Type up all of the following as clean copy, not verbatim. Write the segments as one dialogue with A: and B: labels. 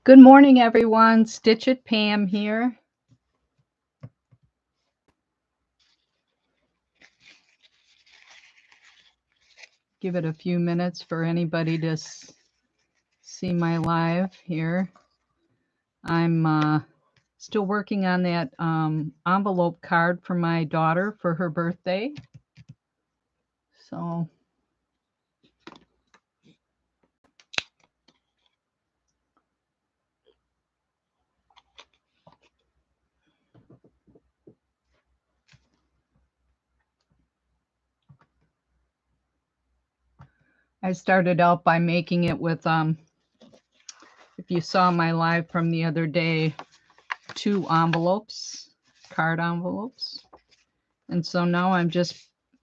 A: Good morning, everyone. Stitch It Pam here. Give it a few minutes for anybody to see my live here. I'm still working on that envelope card for my daughter for her birthday. So I started out by making it with, if you saw my live from the other day, 2 envelopes, card envelopes. And so now I'm just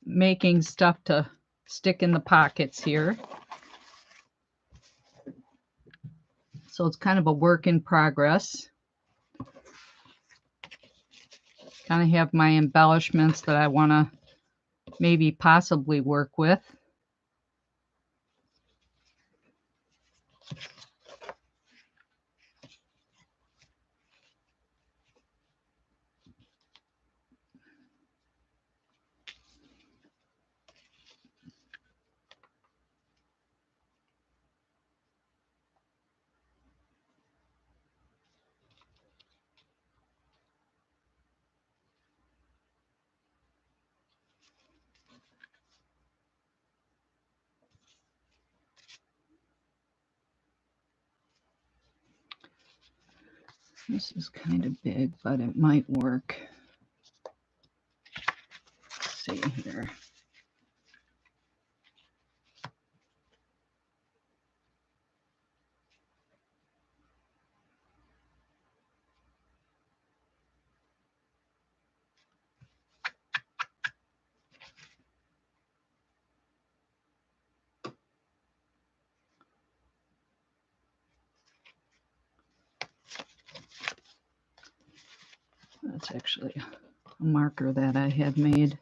A: making stuff to stick in the pockets here. So it's kind of a work in progress. Kind of have my embellishments that I want to maybe possibly work with. This is kind of big, but it might work. Let's see here. That's actually a marker that I had made.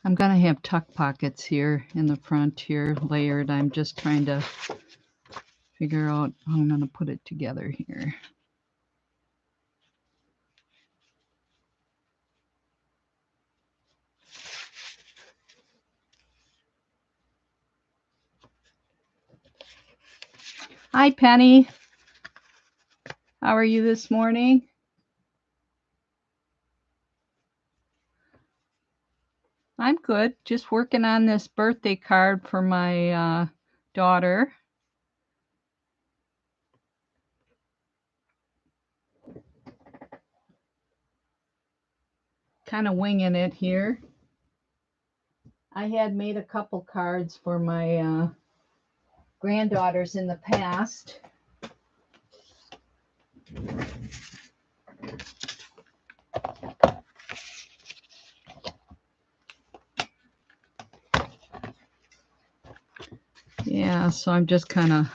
A: I'm going to have tuck pockets here in the front here layered. I'm just trying to figure out how I'm going to put it together here. Hi, Penny. How are you this morning? I'm good. Just working on this birthday card for my daughter. Kind of winging it here. I had made a couple cards for my granddaughters in the past. Yeah, so I'm just kind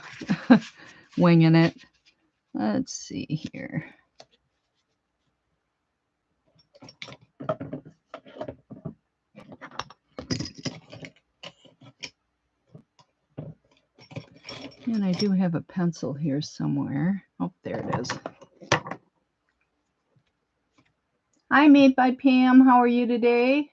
A: of winging it. Let's see here. And I do have a pencil here somewhere. Oh, there it is. Hi, Made by Pam. How are you today?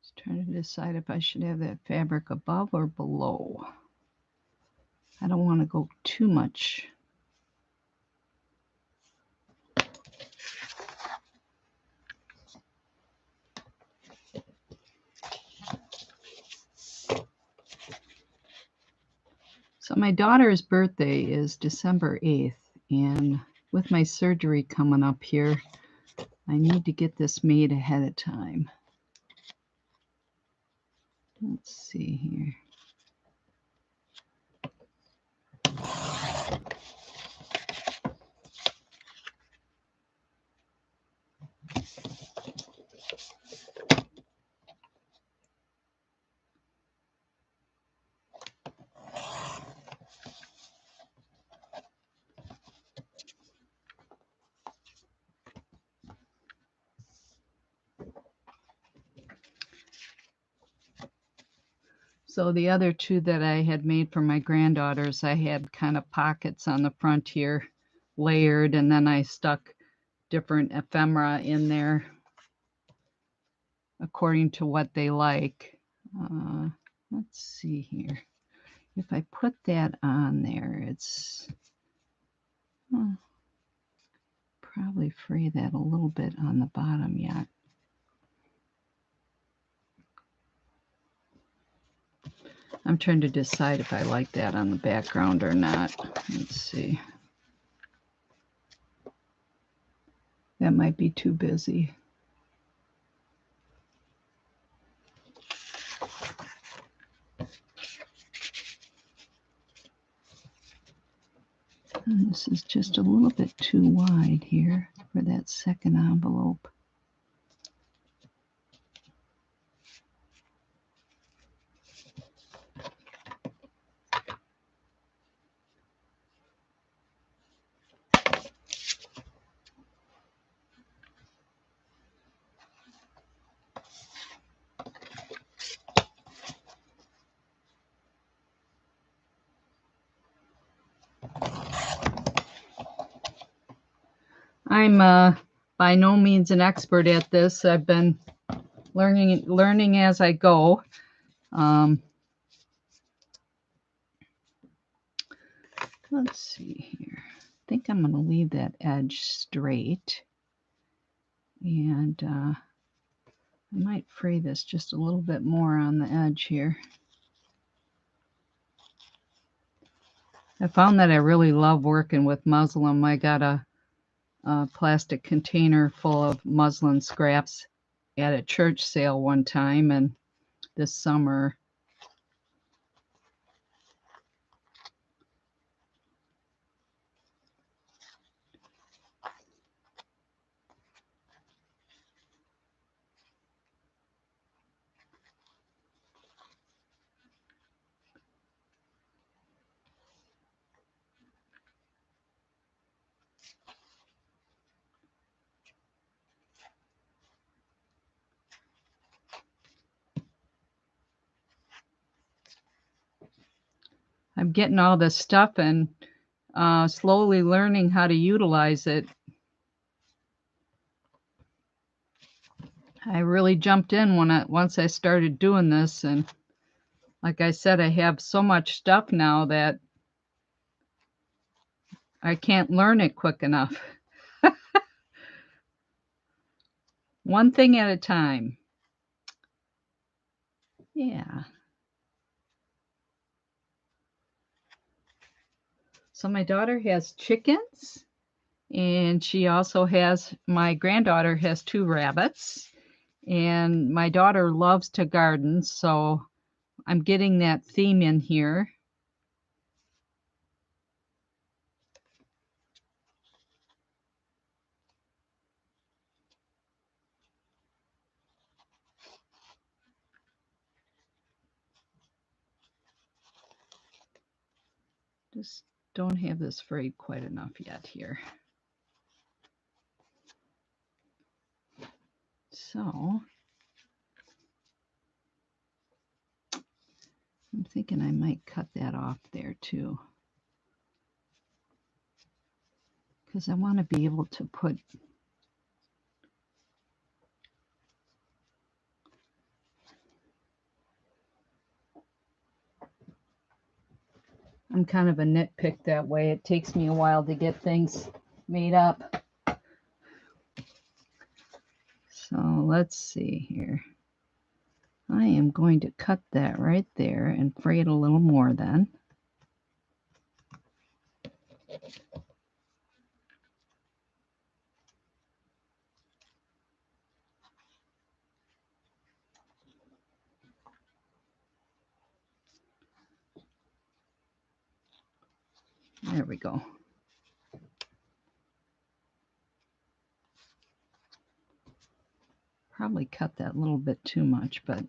A: Just trying to decide if I should have that fabric above or below. I don't want to go too much. So my daughter's birthday is December 8th, and with my surgery coming up here, I need to get this made ahead of time. Let's see here. So the other two that I had made for my granddaughters, I had kind of pockets on the front here layered, and then I stuck different ephemera in there according to what they like. Let's see here. If I put that on there, it's probably fray that a little bit on the bottom yet. I'm trying to decide if I like that on the background or not. Let's see. That might be too busy. And this is just a little bit too wide here for that second envelope. I'm by no means an expert at this. I've been learning as I go. Let's see here. I think I'm going to leave that edge straight. And I might fray this just a little bit more on the edge here. I found that I really love working with muslin. I got a plastic container full of muslin scraps at a church sale one time, and this summer I'm getting all this stuff and slowly learning how to utilize it. I really jumped in once I started doing this, and like I said, I have so much stuff now that I can't learn it quick enough. One thing at a time. Yeah. So my daughter has chickens, and she also has, my granddaughter has 2 rabbits, and my daughter loves to garden, so I'm getting that theme in here. Just don't have this frayed quite enough yet here. So I'm thinking I might cut that off there too, because I want to be able to put I'm kind of a nitpick that way. It takes me a while to get things made up. So let's see here. I am going to cut that right there and fray it a little more then. There we go. Probably cut that a little bit too much, but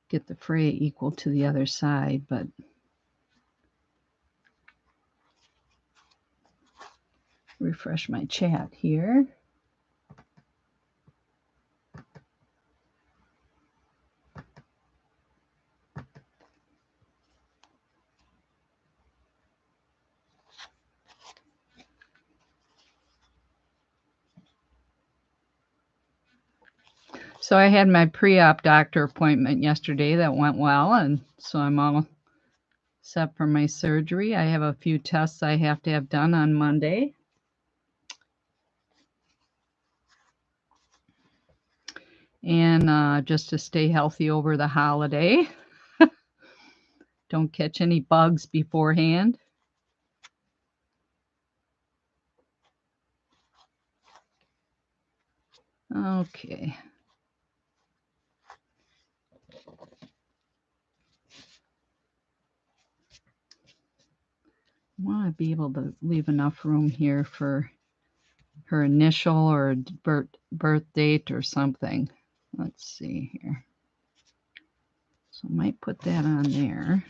A: get the fray equal to the other side, but refresh my chat here. So I had my pre-op doctor appointment yesterday. That went well, and so I'm all set for my surgery. I have a few tests I have to have done on Monday. And just to stay healthy over the holiday. Don't catch any bugs beforehand. Okay. I want to be able to leave enough room here for her initial or birth date or something. Let's see here. So I might put that on there.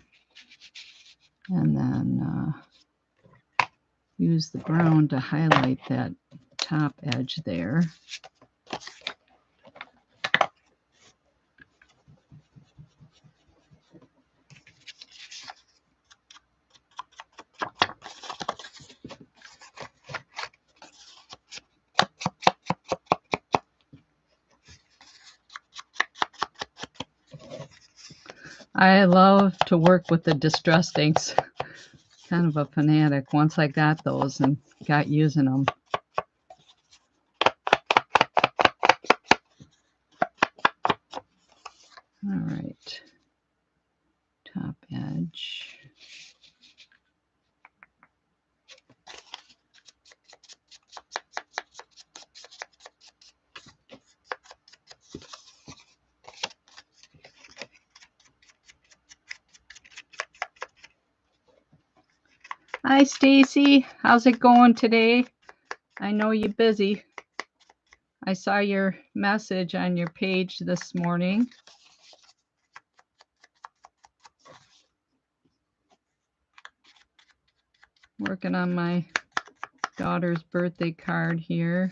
A: And then use the brown to highlight that top edge there. I love to work with the distress inks. Kind of a fanatic once I got those and got using them. All right, top edge. Hi, Stacy. How's it going today? I know you're busy. I saw your message on your page this morning. Working on my daughter's birthday card here.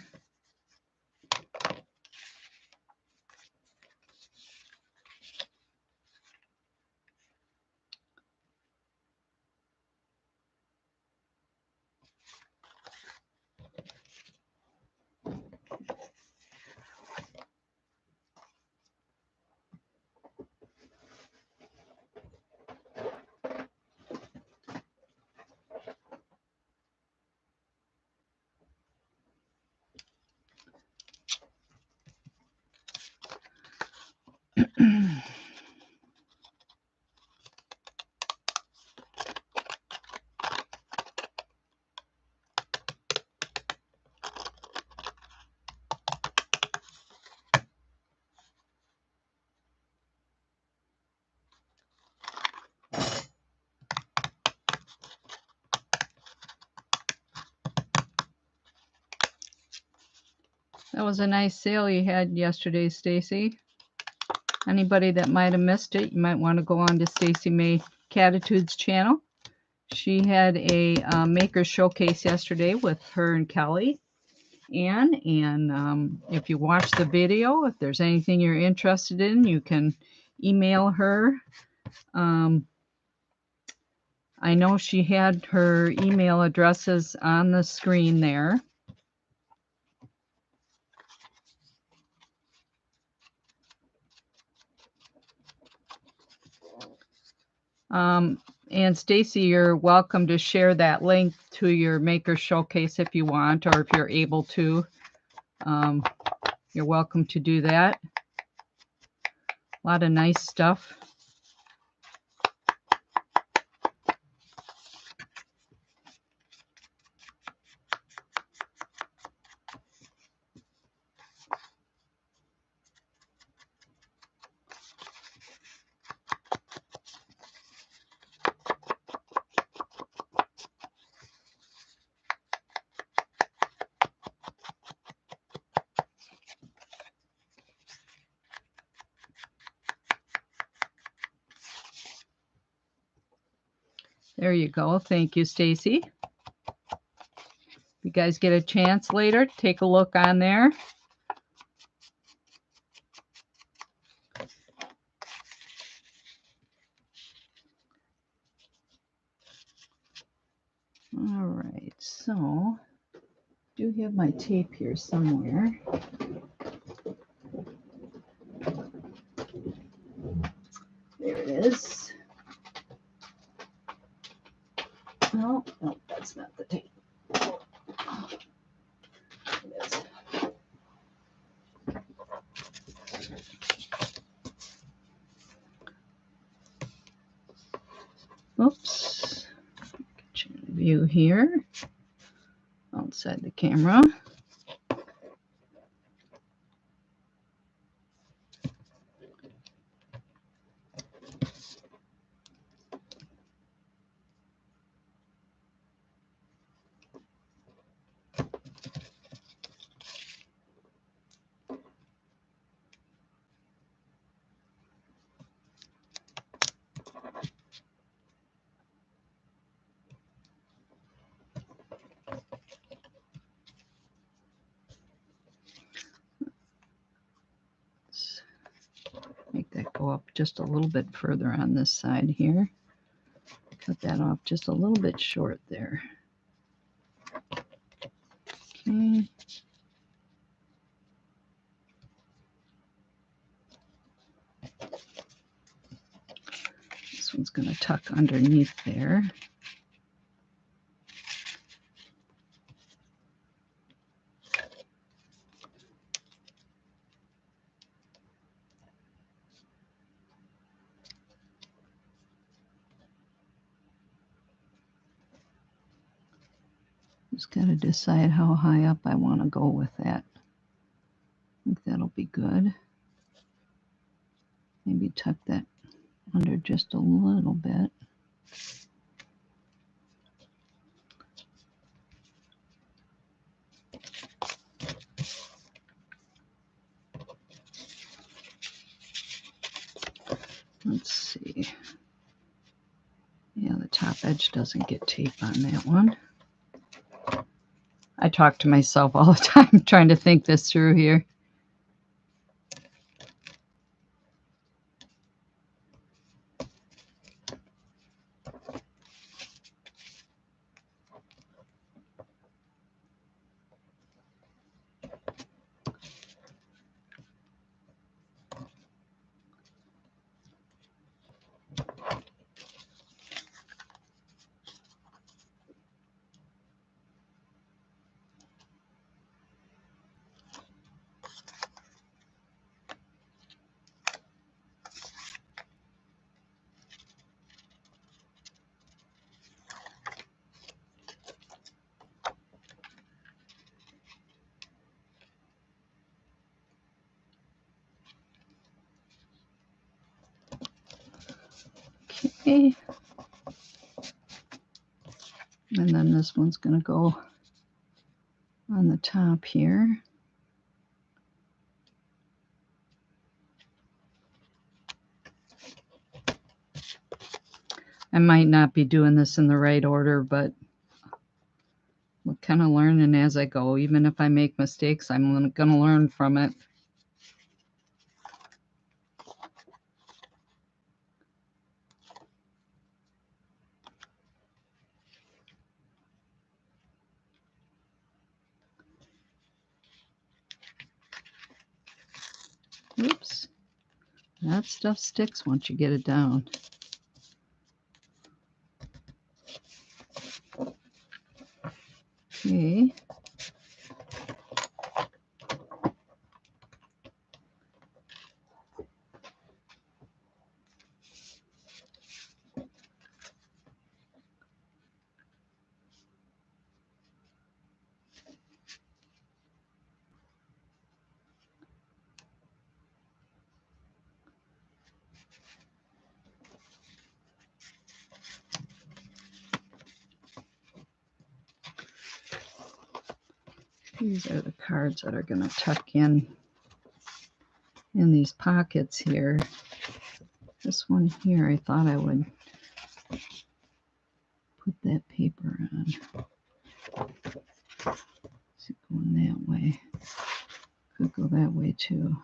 A: That was a nice sale you had yesterday, Stacy. Anybody that might have missed it, you might want to go on to Stacy May Catitudes channel. She had a maker showcase yesterday with her and Kelly Ann. And if you watch the video, if there's anything you're interested in, you can email her. I know she had her email addresses on the screen there. And Stacy, you're welcome to share that link to your maker showcase if you want, or if you're able to. You're welcome to do that. A lot of nice stuff. There you go. Thank you, Stacy. If you guys get a chance later, take a look on there. All right, so I do have my tape here somewhere. There it is. Oh, no, that's not the tape. It is. Oops. Change view here. Outside the camera. Make that go up just a little bit further on this side here. Cut that off just a little bit short there. Okay. This one's going to tuck underneath there. Just got to decide how high up I want to go with that. I think that'll be good. Maybe tuck that under just a little bit. Let's see. Yeah, the top edge doesn't get tape on that one. I talk to myself all the time trying to think this through here. Okay. And then this one's going to go on the top here. I might not be doing this in the right order, but we're kind of learning as I go. Even if I make mistakes, I'm going to learn from it. Oops. That stuff sticks once you get it down. Okay. These are the cards that are going to tuck in these pockets here. This one here, I thought I would put that paper on. Is it going that way? Could go that way too.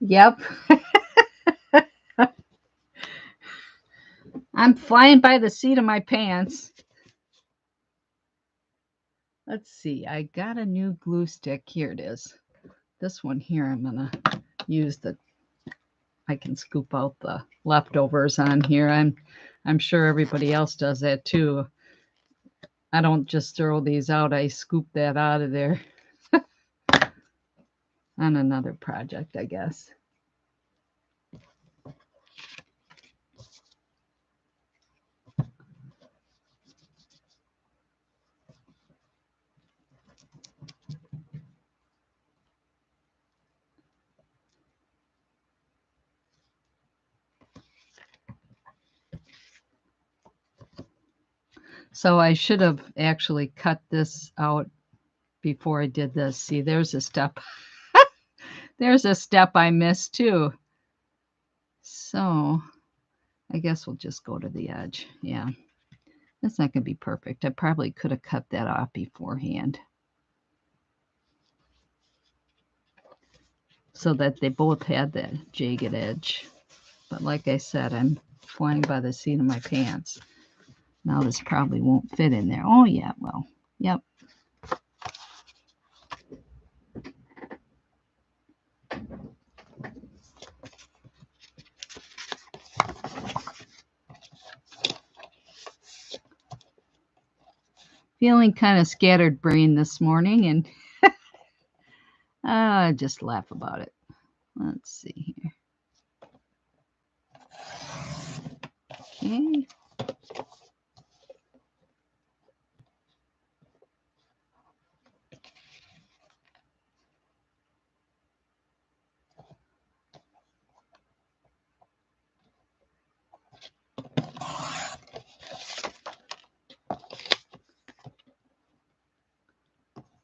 A: Yep. I'm flying by the seat of my pants. Let's see. I got a new glue stick. Here it is. This one here, I'm going to use I can scoop out the leftovers on here. I'm sure everybody else does that too. I don't just throw these out. I scoop that out of there on another project, I guess. So I should have actually cut this out before I did this. See, there's a step. There's a step I missed too. So I guess we'll just go to the edge. Yeah, that's not going to be perfect. I probably could have cut that off beforehand so that they both had that jagged edge. But like I said, I'm flying by the seat of my pants. Now this probably won't fit in there. Oh yeah, well, yep. Feeling kind of scattered brain this morning, and just laugh about it. Let's see here. Okay.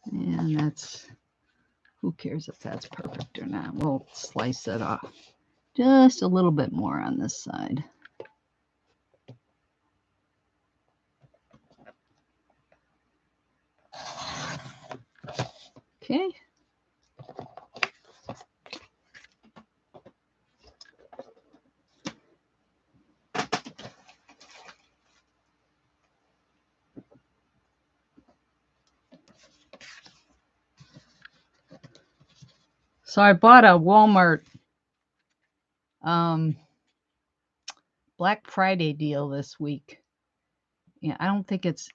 A: And that's, who cares if that's perfect or not? We'll slice it off just a little bit more on this side. Okay. So I bought a Walmart Black Friday deal this week. Yeah, I don't think it's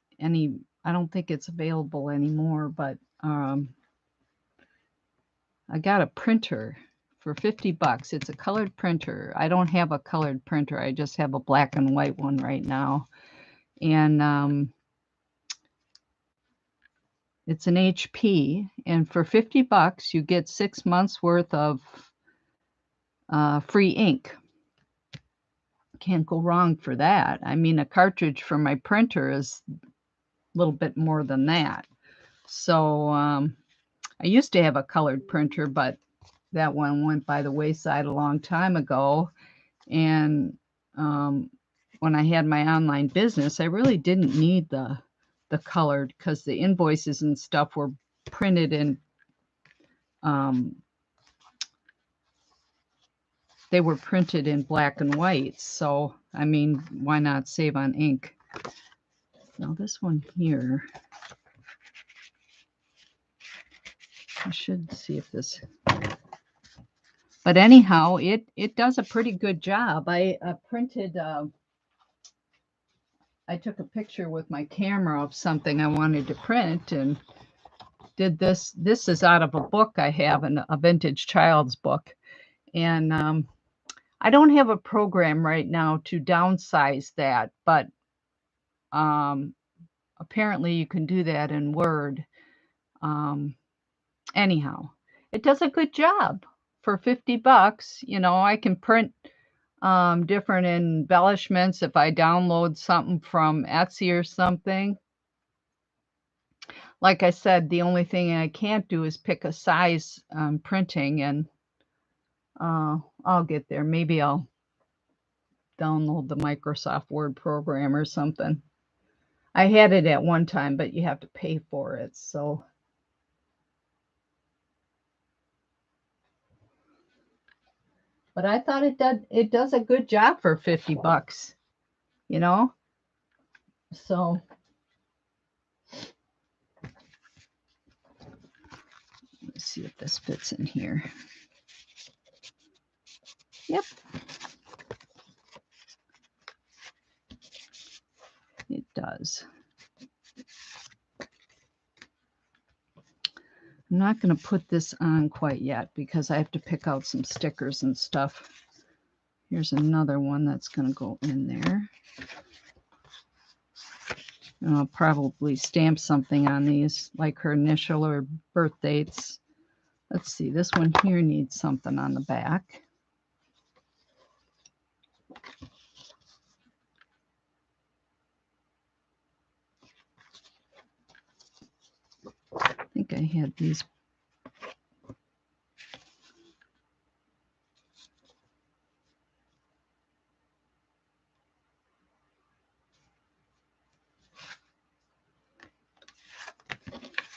A: available anymore, but I got a printer for $50. It's a colored printer. I don't have a colored printer. I just have a black and white one right now. And it's an HP, and for $50 you get 6 months worth of free ink. Can't go wrong for that. I mean, a cartridge for my printer is a little bit more than that. So I used to have a colored printer, but that one went by the wayside a long time ago. And when I had my online business, I really didn't need the colored, because the invoices and stuff were printed in they were printed in black and white. So, I mean, why not save on ink? Now this one here, I should see if this, but anyhow, it does a pretty good job. I printed, I took a picture with my camera of something I wanted to print and did this. This is out of a book I have, a vintage child's book. And I don't have a program right now to downsize that, but apparently you can do that in Word. Anyhow, it does a good job for 50 bucks. You know, I can print different embellishments if I download something from Etsy or something. Like I said, the only thing I can't do is pick a size printing, and I'll get there. Maybe I'll download the Microsoft Word program or something. I had it at one time, but you have to pay for it. So, but I thought it does a good job for 50 bucks, you know? So, let's see if this fits in here. Yep. It does. I'm not going to put this on quite yet because I have to pick out some stickers and stuff. Here's another one that's going to go in there. And I'll probably stamp something on these, like her initial or birth dates. Let's see, this one here needs something on the back. I think I had these.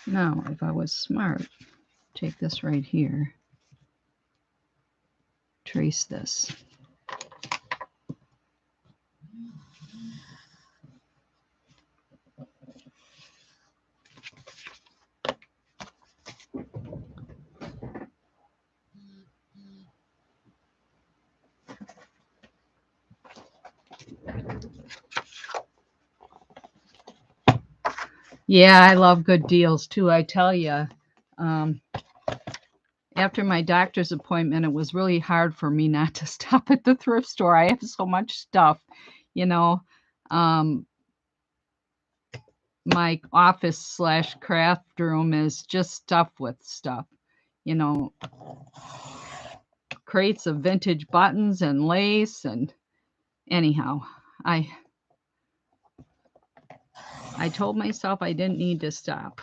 A: Now, if I was smart, take this right here, trace this. Yeah, I love good deals too, I tell you. After my doctor's appointment, it was really hard for me not to stop at the thrift store. I have so much stuff, you know. My office slash craft room is just stuffed with stuff, you know, crates of vintage buttons and lace. And anyhow, I told myself I didn't need to stop.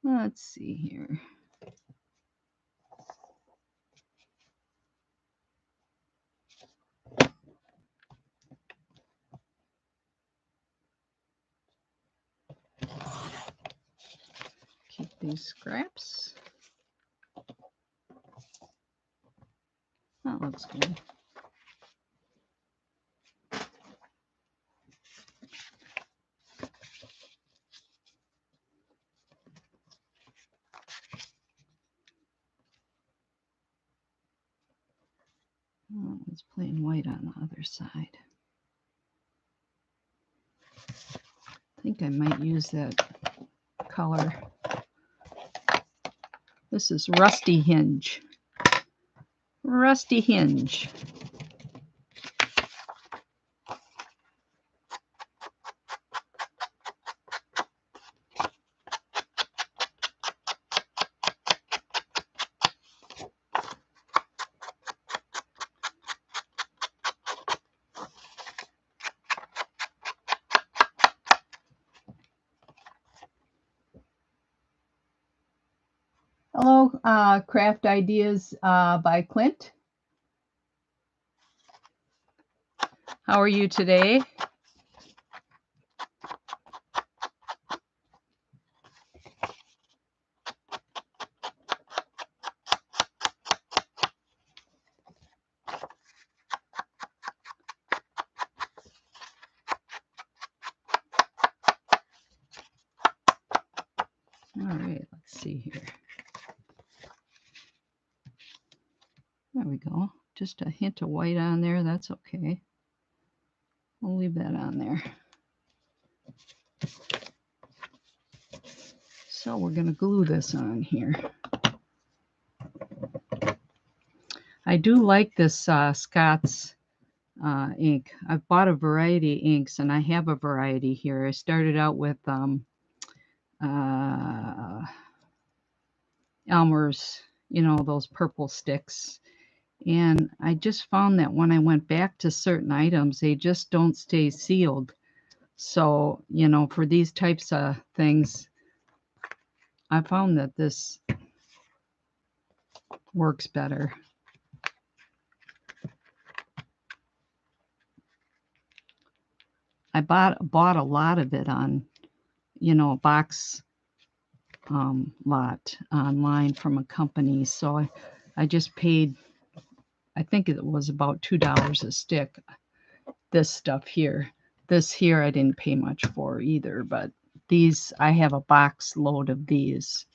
A: Let's see here. Keep these scraps. That looks good. Oh, it's plain white on the other side. I think I might use that color. This is Rusty Hinge. Rusty Hinge. Hello, Craft Ideas by Clint. How are you today? All right, let's see here. There we go. Just a hint of white on there. That's okay. We'll leave that on there. So we're going to glue this on here. I do like this Scott's ink. I've bought a variety of inks, and I have a variety here. I started out with Elmer's, those purple sticks. And I just found that when I went back to certain items, they just don't stay sealed. So, for these types of things, I found that this works better. I bought a lot of it on, a box lot online from a company. So I just paid, I think it was about $2 a stick. This stuff here. This here I didn't pay much for either, but these, I have a box load of these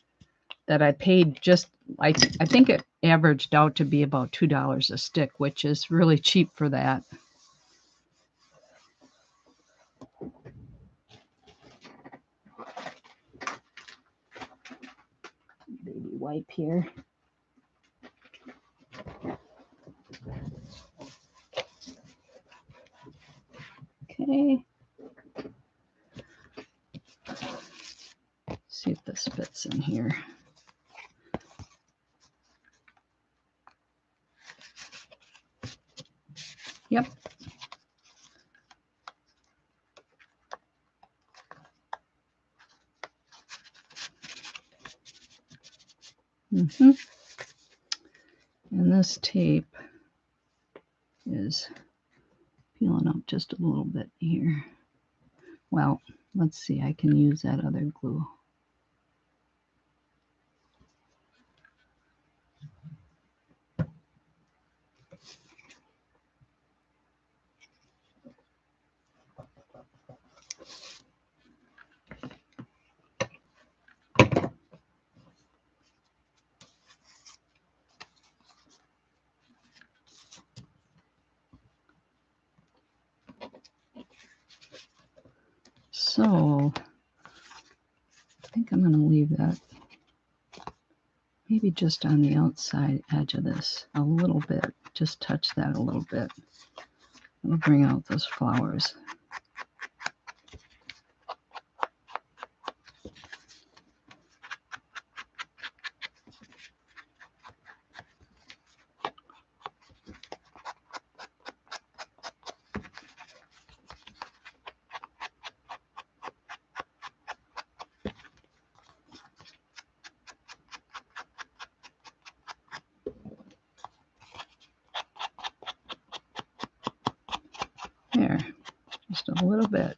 A: that I paid just, I think it averaged out to be about $2 a stick, which is really cheap for that. Baby wipe here. Okay. See if this fits in here. Yep. And this tape is peeling up just a little bit here. Well, let's see, I can use that other glue. So I think I'm going to leave that maybe just on the outside edge of this a little bit. Just touch that a little bit. It'll bring out those flowers. There, just a little bit.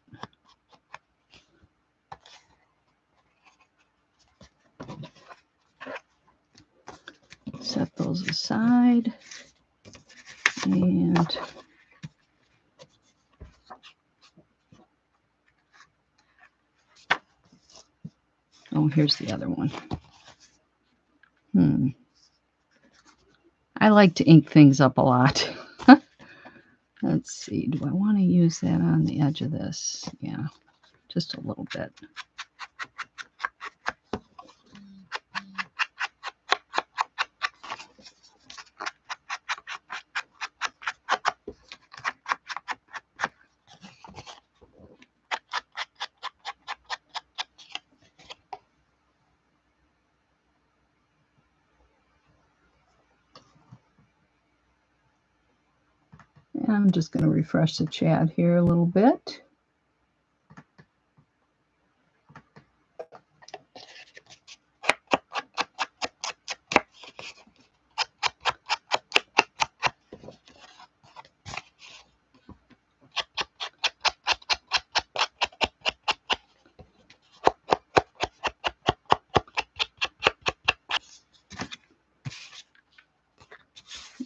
A: Set those aside. And oh, here's the other one. I like to ink things up a lot. Let's see, do I want to use that on the edge of this? Yeah, just a little bit. And I'm just going to refresh the chat here a little bit.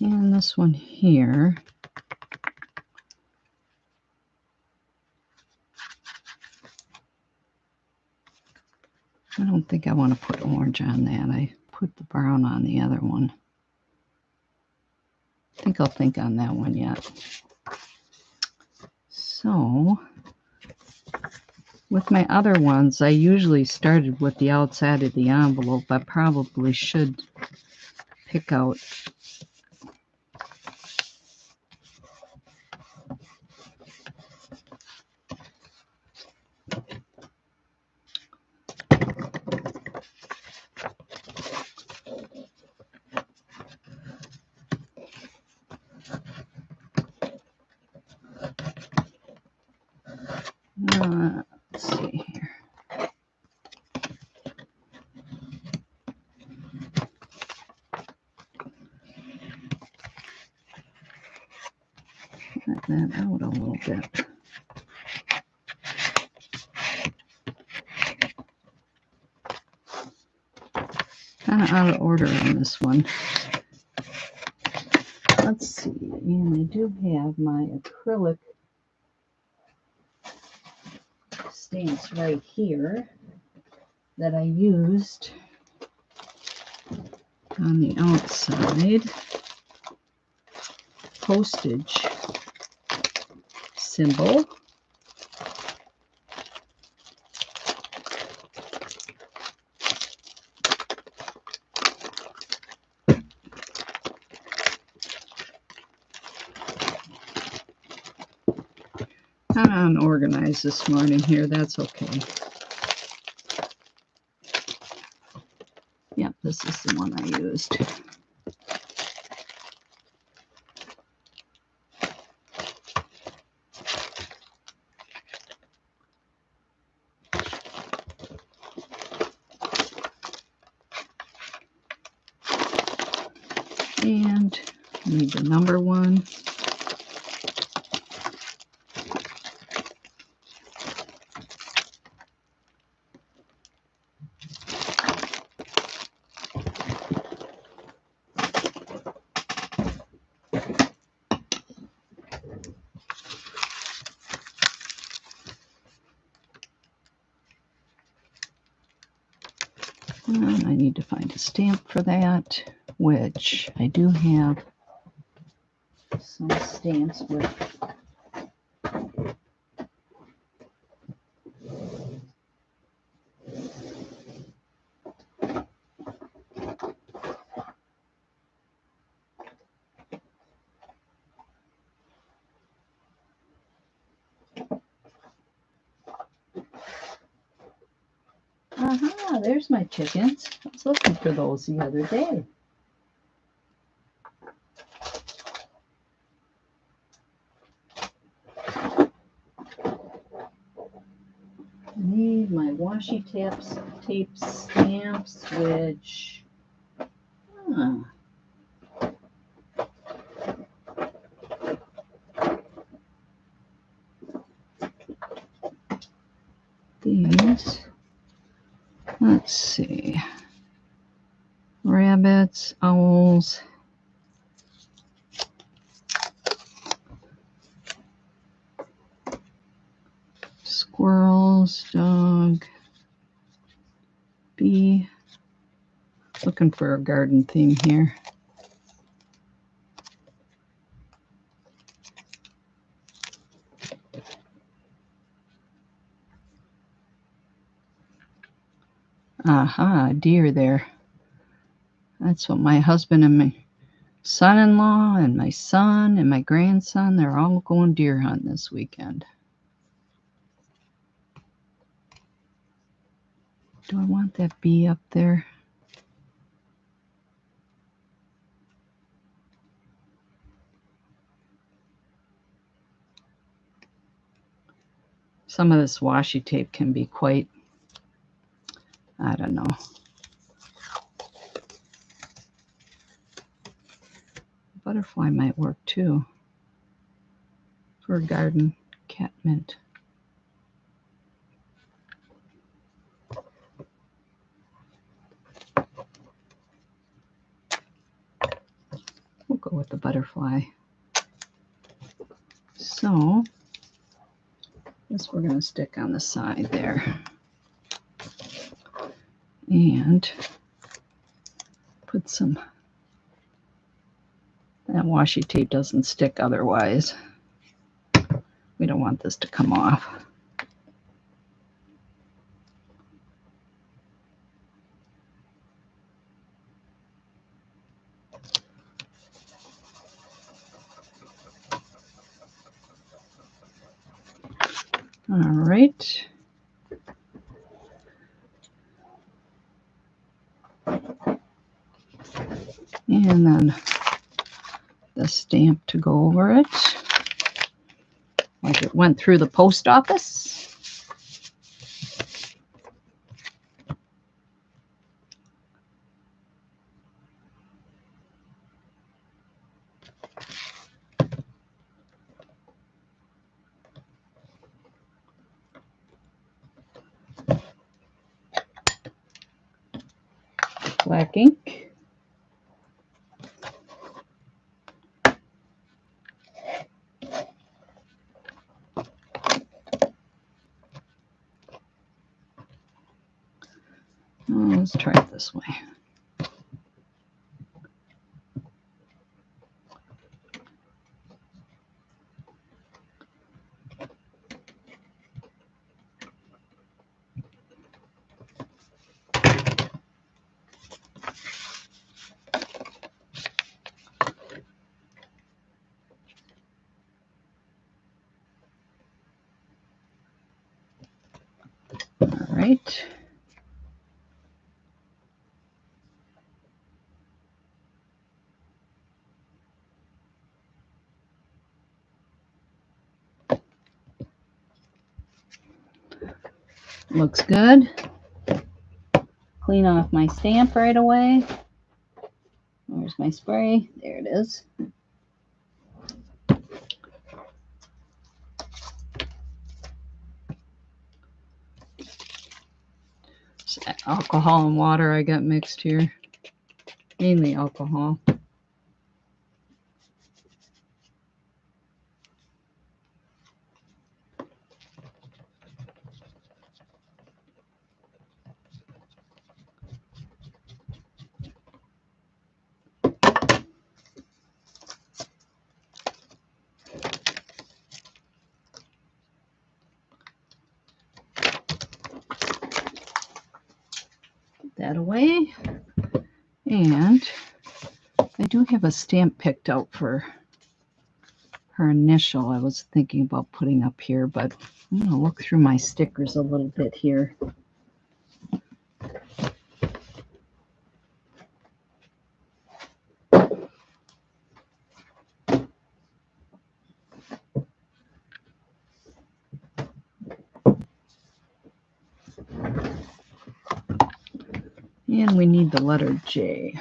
A: And this one here. I don't think I want to put orange on that. I put the brown on the other one. I think I'll think on that one yet. So with my other ones, I usually started with the outside of the envelope. I probably should pick out Let's see here. Let that out a little bit. Kind of out of order on this one. Let's see, and I do have my acrylic stamps right here that I used on the outside. Postage symbol. Kind of unorganized this morning here. That's okay. Yep, this is the one I used. And need the number one. And I need to find a stamp for that, which I do have some stamps with. Aha, there's my chickens. I was looking for those the other day. I need my washi tape stamps, which these. Let's see. Rabbits, owls. Squirrels, dog, bee. Looking for a garden theme here. Aha, deer there. That's what my husband and my son-in-law and my son and my grandson, they're all going deer hunting this weekend. Do I want that bee up there? Some of this washi tape can be quite, I don't know. Butterfly might work too for a garden catmint. We'll go with the butterfly. So this we're going to stick on the side there. And put some, that washi tape doesn't stick otherwise. We don't want this to come off. All right. And then the stamp to go over it, like it went through the post office. black ink. Let's try it this way. All right. Looks good. Clean off my stamp right away. Where's my spray? There it is. It's alcohol and water I got mixed here. Mainly alcohol. That away, and I do have a stamp picked out for her initial. I was thinking about putting up here, but I'm going to look through my stickers a little bit here. And we need the letter J.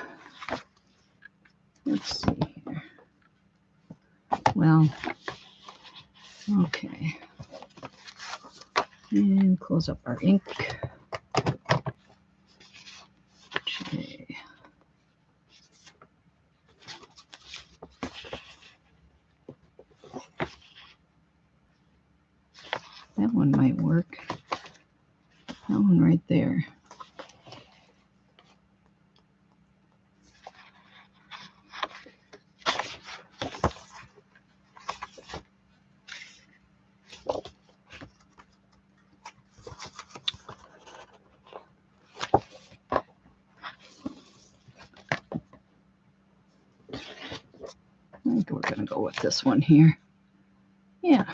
A: Let's see here. Well, okay. And close up our ink. J. That one might work. That one right there. I think we're going to go with this one here. Yeah.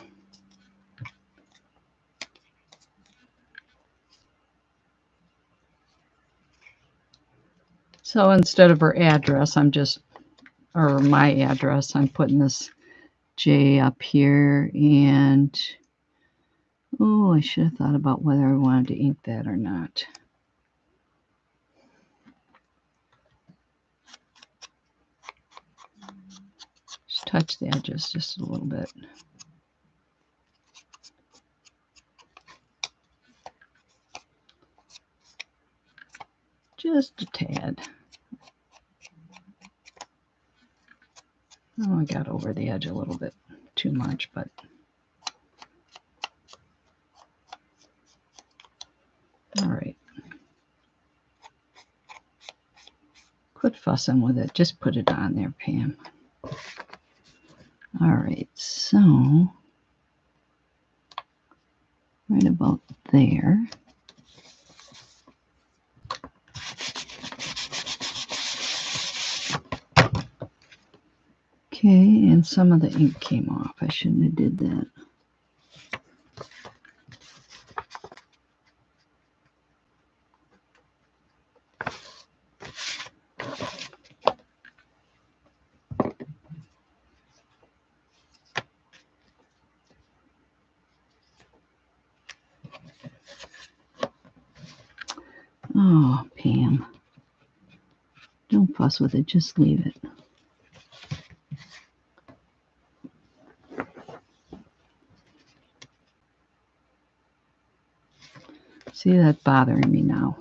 A: So instead of her address, or my address, I'm putting this J up here. And, oh, I should have thought about whether I wanted to ink that or not. Just touch the edges just a little bit. Just a tad. Oh, I got over the edge a little bit too much, but all right. Quit fussing with it. Just put it on there, Pam. All right, so right about there. Okay, and some of the ink came off. I shouldn't have did that. Oh, Pam. Don't fuss with it. Just leave it. See, that's bothering me now.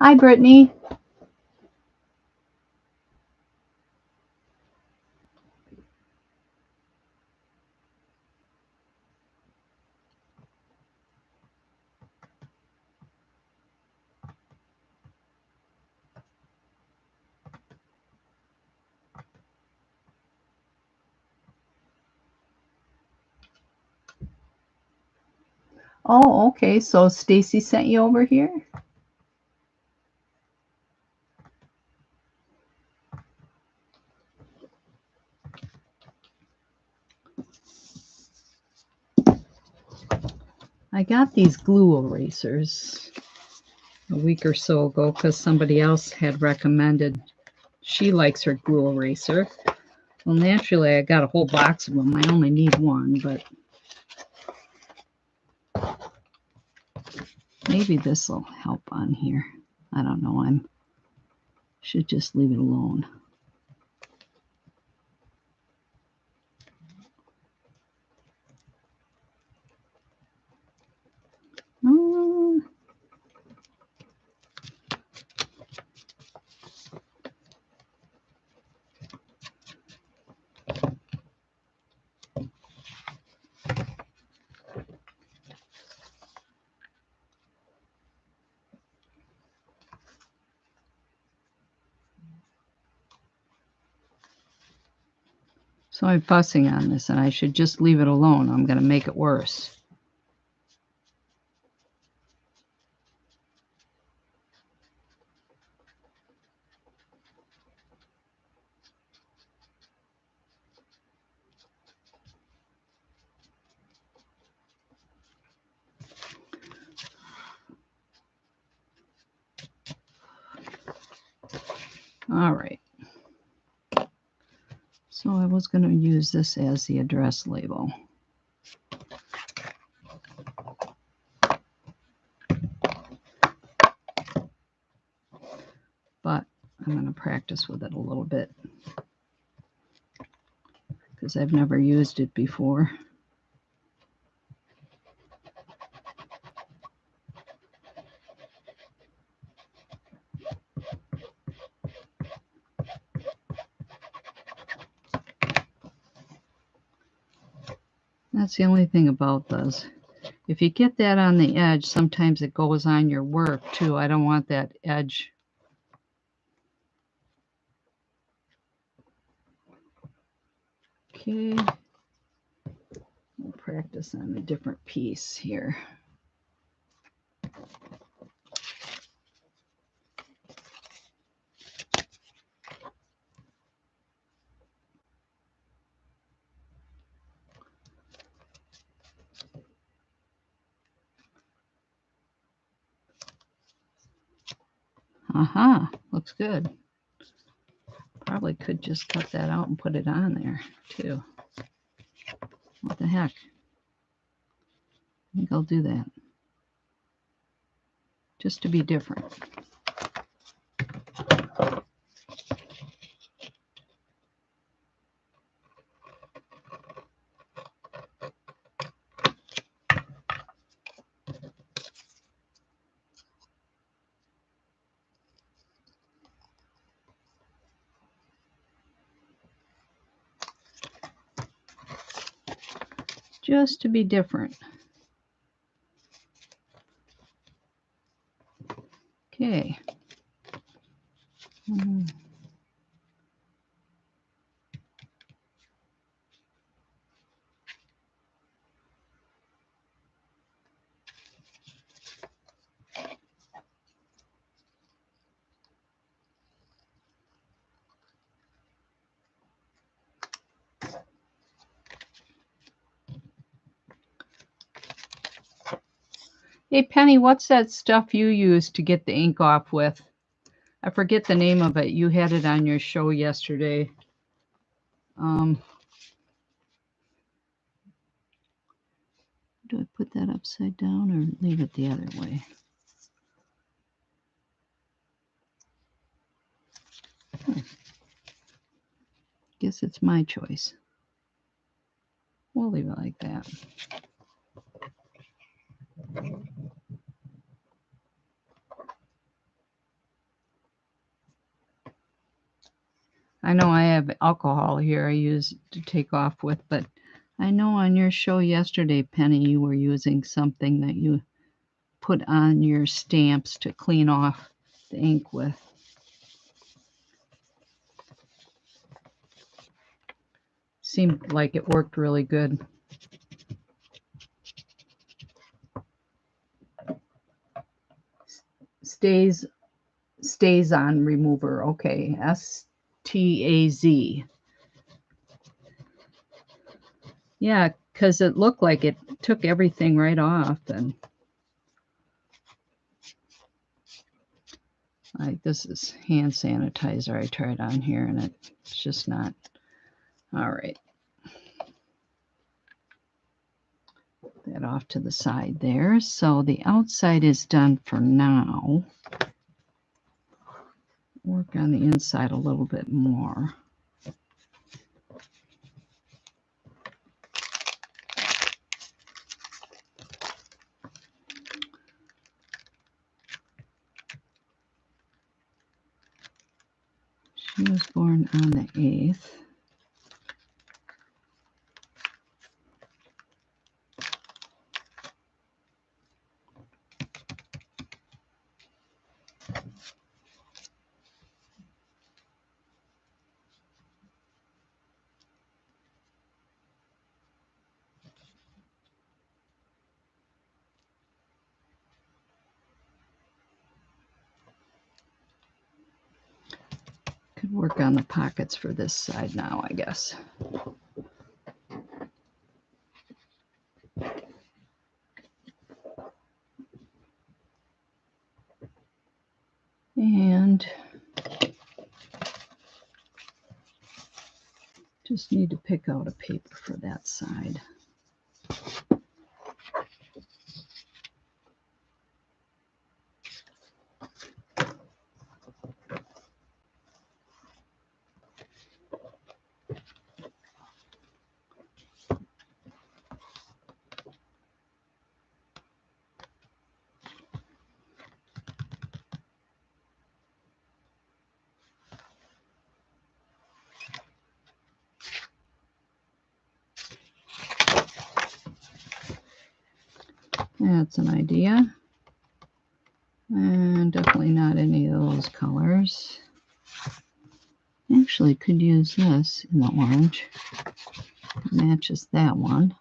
A: Hi, Brittany. Oh, okay. So Stacy sent you over here? I got these glue erasers a week or so ago because somebody else had recommended she likes her glue eraser. Well, naturally, I got a whole box of them. I only need one, but maybe this will help on here. I don't know. I should just leave it alone. So I'm fussing on this, and I should just leave it alone. I'm going to make it worse. All right. So I was going to use this as the address label. But I'm going to practice with it a little bit because I've never used it before. That's the only thing about those. If you get that on the edge, sometimes it goes on your work too. I don't want that edge. Okay. We'll practice on a different piece here. Aha, looks good. Probably could just cut that out and put it on there too. What the heck? I think I'll do that. Just to be different. Just to be different. Okay. Hey, Penny, what's that stuff you use to get the ink off with? I forget the name of it. You had it on your show yesterday. Do I put that upside down or leave it the other way? Guess it's my choice. We'll leave it like that. I know I have alcohol here I use to take off with, but I know on your show yesterday, Penny, you were using something that you put on your stamps to clean off the ink with. Seemed like it worked really good. StazOn remover. Okay, STAZ. Yeah, because it looked like it took everything right off, and like this is hand sanitizer I tried on here, and it's just not. All right. Put that off to the side there. So the outside is done for now. Work on the inside a little bit more. She was born on the 8th. Could work on the pockets for this side now, I guess. And just need to pick out a paper for that side. That's an idea. And definitely not any of those colors. Actually, could use this in the orange. It matches that one.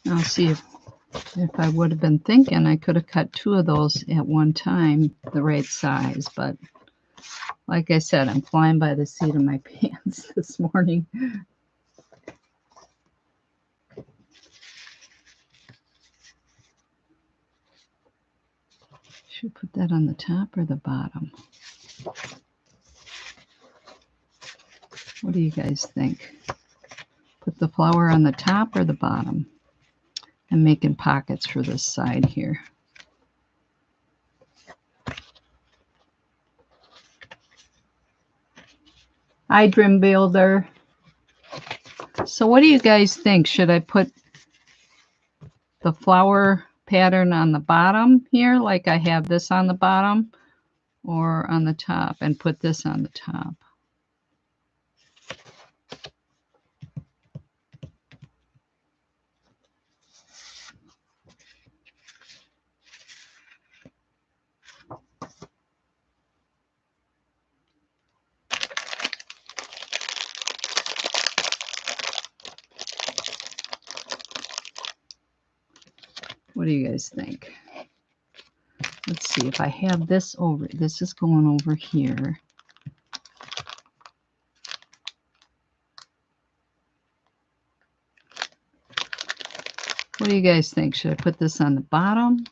A: I'll see if I would have been thinking, I could have cut 2 of those at one time, the right size. But like I said, I'm flying by the seat of my pants this morning. Should put that on the top or the bottom? What do you guys think? Put the flower on the top or the bottom? I'm making pockets for this side here. Hi, Dream Builder. So what do you guys think? Should I put the flower pattern on the bottom here, like I have this on the bottom, or on the top, and put this on the top? What do you guys think? Let's see if I have this over. This is going over here. What do you guys think? Should I put this on the bottom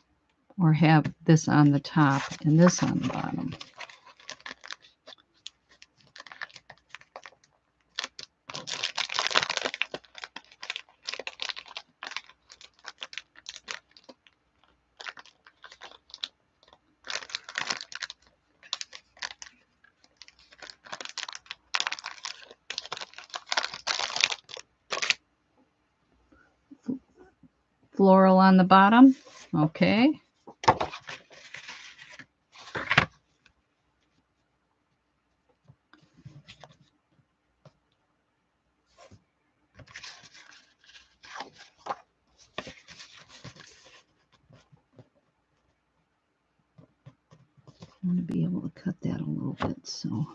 A: or have this on the top and this on the bottom? on the bottom. Okay. I'm going to be able to cut that a little bit, so.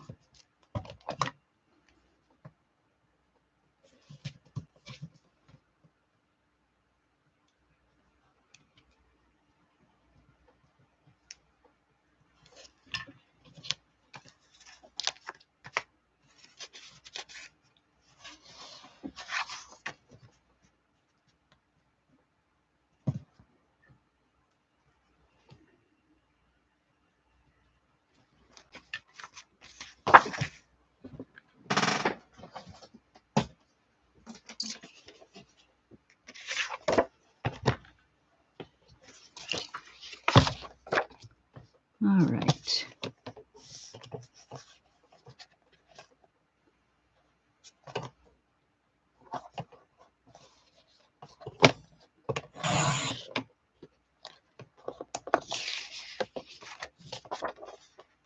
A: All right.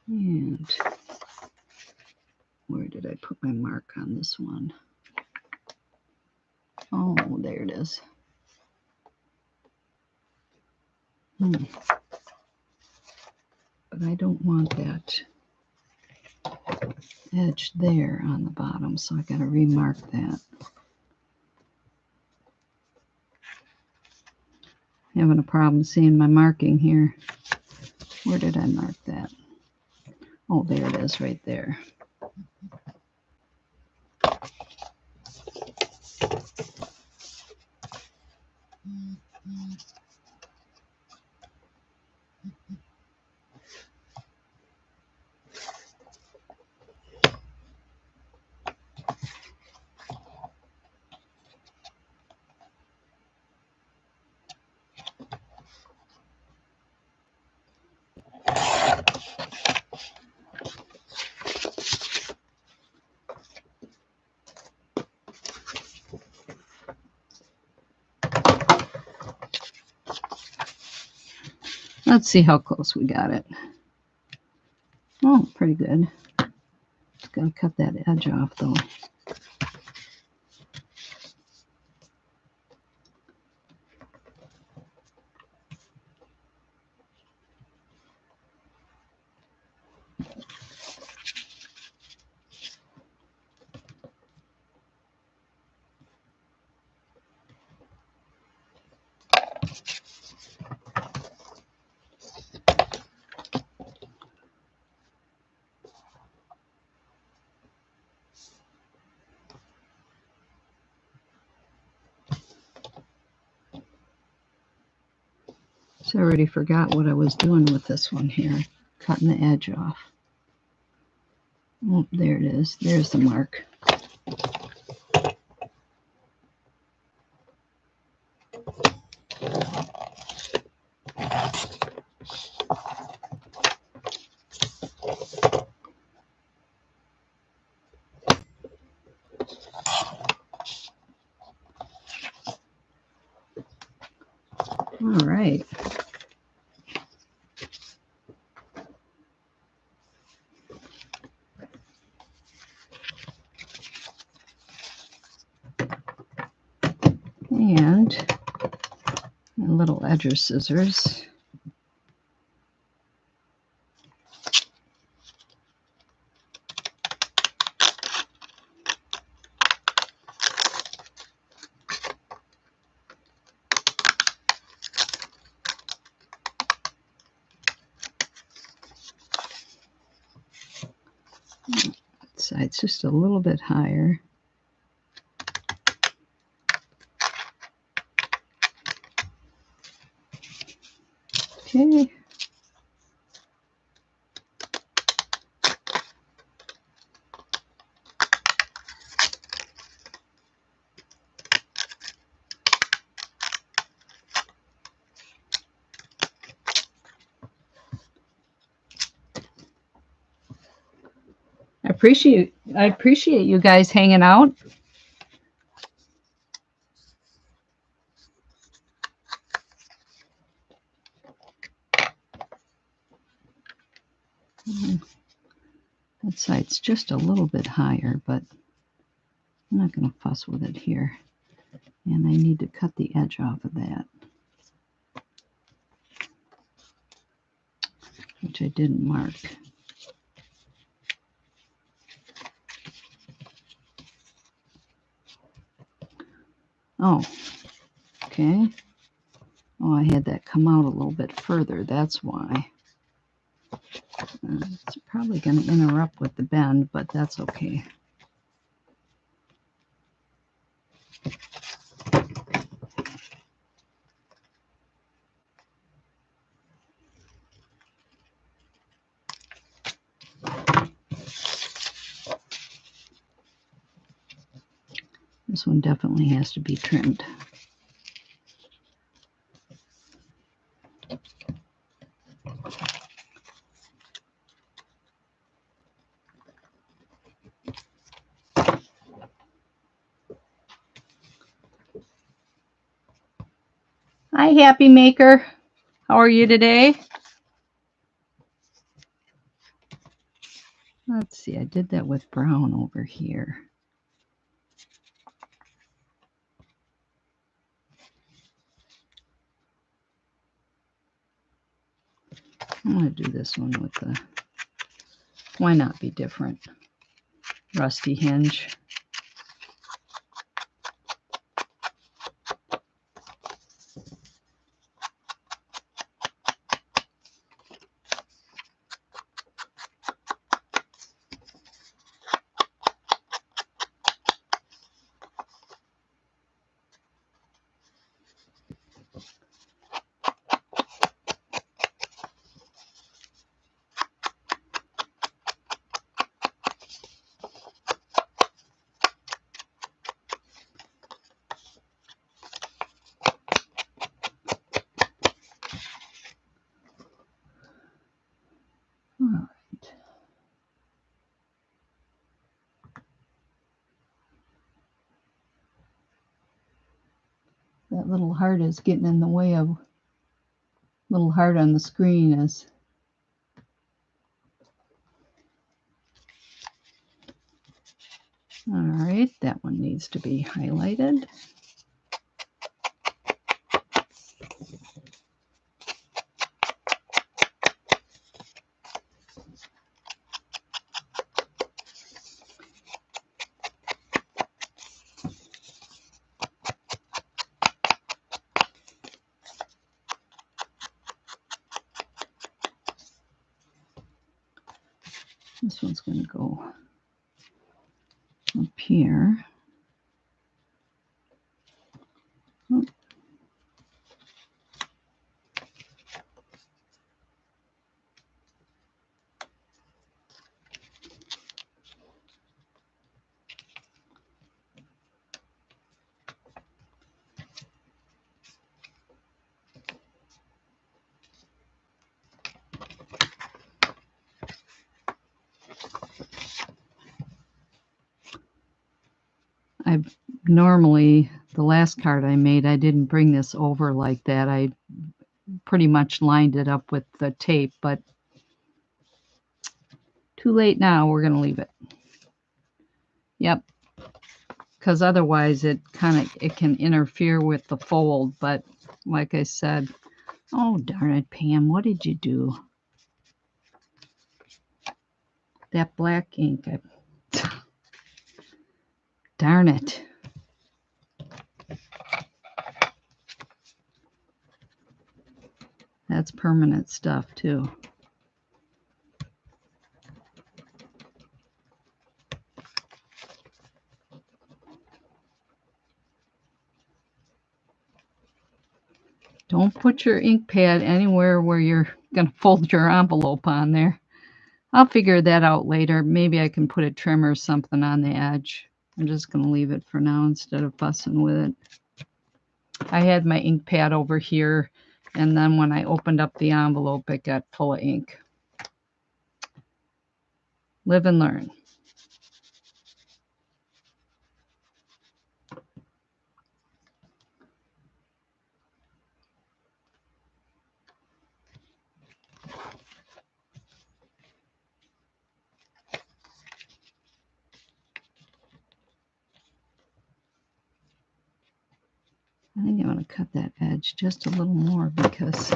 A: And where did I put my mark on this one? Oh, there it is. But I don't want that edge there on the bottom, so I got to remark that. Having a problem seeing my marking here. Where did I mark that? Oh, there it is, right there. Let's see how close we got it. Oh, pretty good. Just gotta cut that edge off though. So I already forgot what I was doing with this one here, cutting the edge off. Oh, there it is. There's the mark. All right. And a little edger scissors. Side's just a little bit higher. Okay. I appreciate you guys hanging out. That side's just a little bit higher, but I'm not going to fuss with it here. And I need to cut the edge off of that, which I didn't mark. Oh, okay. Oh, I had that come out a little bit further. That's why. It's probably going to interrupt with the bend, but that's okay. This one definitely has to be trimmed. Hi, Happy Maker. How are you today? Let's see, I did that with brown over here. I'm going to do this one with the, why not be different? Rusty hinge. All right. That little heart is getting in the way of little heart on the screen is. All right, that one needs to be highlighted. This one's going to go up here. Oh. I've normally, the last card I made, I didn't bring this over like that. I pretty much lined it up with the tape, but too late now. We're going to leave it. Yep. Because otherwise it can interfere with the fold. But like I said, oh darn it, Pam, what did you do? That black ink. Darn it. That's permanent stuff too. Don't put your ink pad anywhere where you're going to fold your envelope on there. I'll figure that out later. Maybe I can put a trim or something on the edge. I'm just going to leave it for now instead of fussing with it. I had my ink pad over here, and then when I opened up the envelope, it got full of ink. Live and learn. I think I'm going to cut that edge just a little more because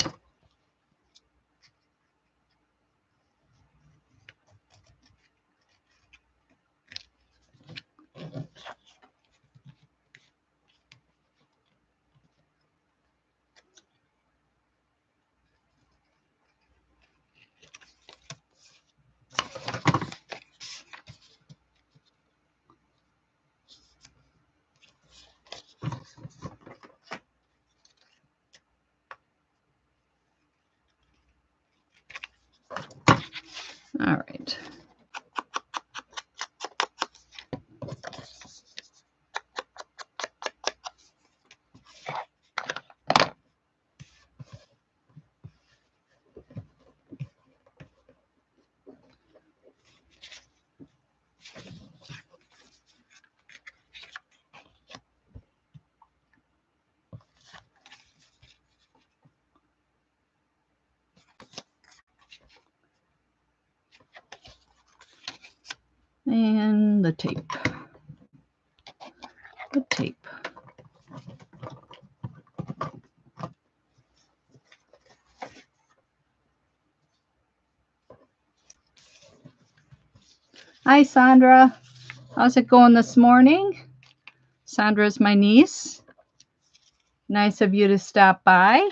A: all right. And the tape. The tape. Hi, Sandra. How's it going this morning? Sandra's my niece. Nice of you to stop by.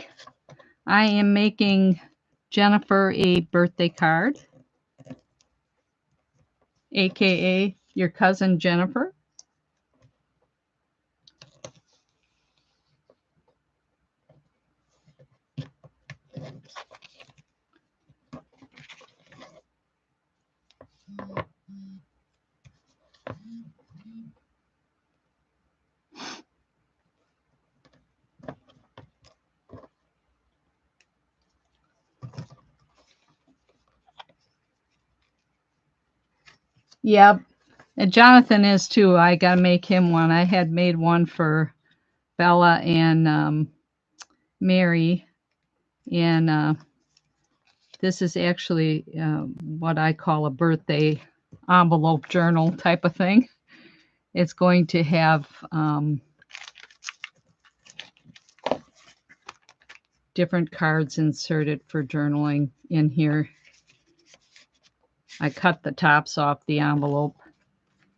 A: I am making Jennifer a birthday card, aka your cousin Jennifer. Yep, and Jonathan is too. I gotta make him one. I had made one for Bella and Mary, and this is actually what I call a birthday envelope journal type of thing. It's going to have different cards inserted for journaling in here. I cut the tops off the envelope,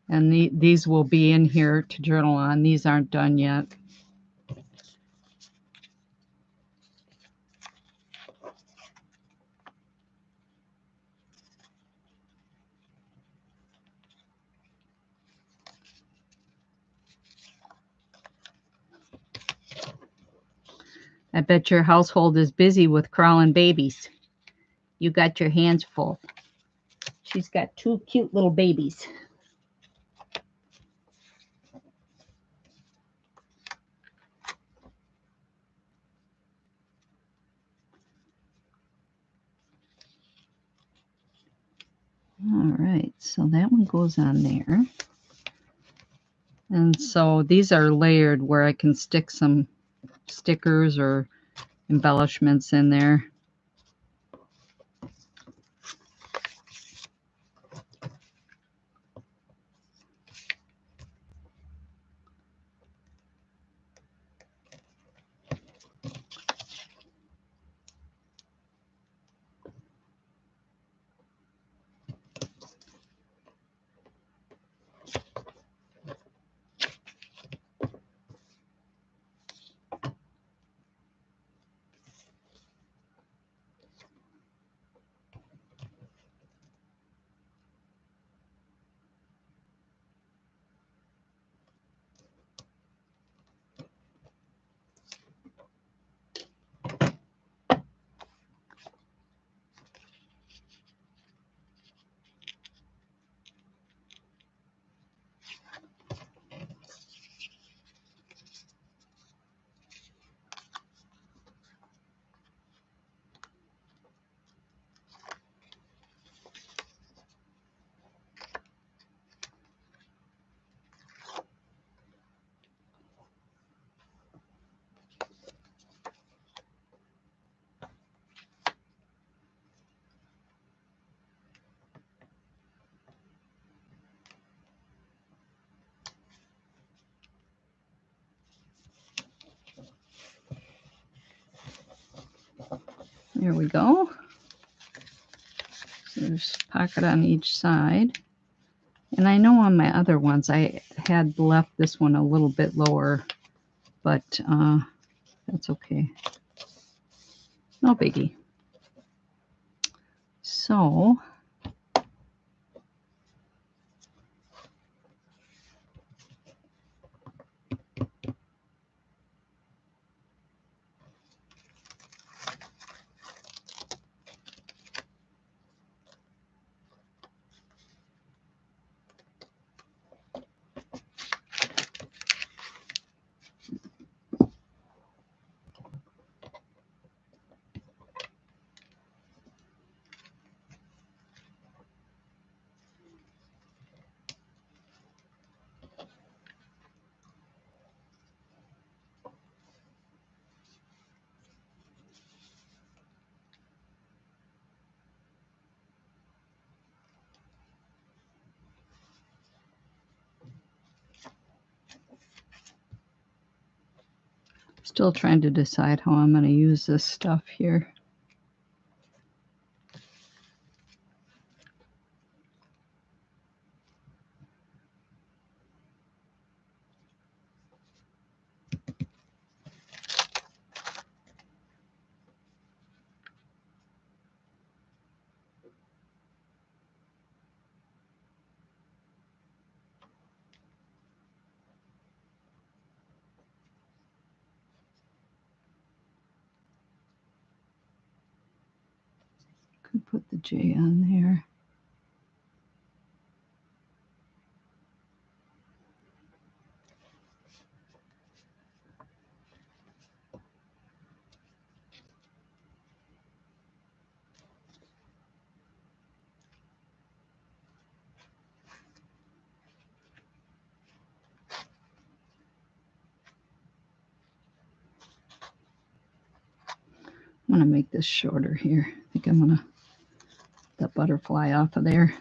A: and these will be in here to journal on. These aren't done yet. I bet your household is busy with crawling babies. You got your hands full. She's got two cute little babies. All right, so that one goes on there. And so these are layered where I can stick some stickers or embellishments in there. There we go. So there's a pocket on each side. And I know on my other ones I had left this one a little bit lower, but that's okay. No biggie. So still trying to decide how I'm going to use this stuff here. Could put the J on there. I'm going to make this shorter here. I think I'm going to get that butterfly off of there.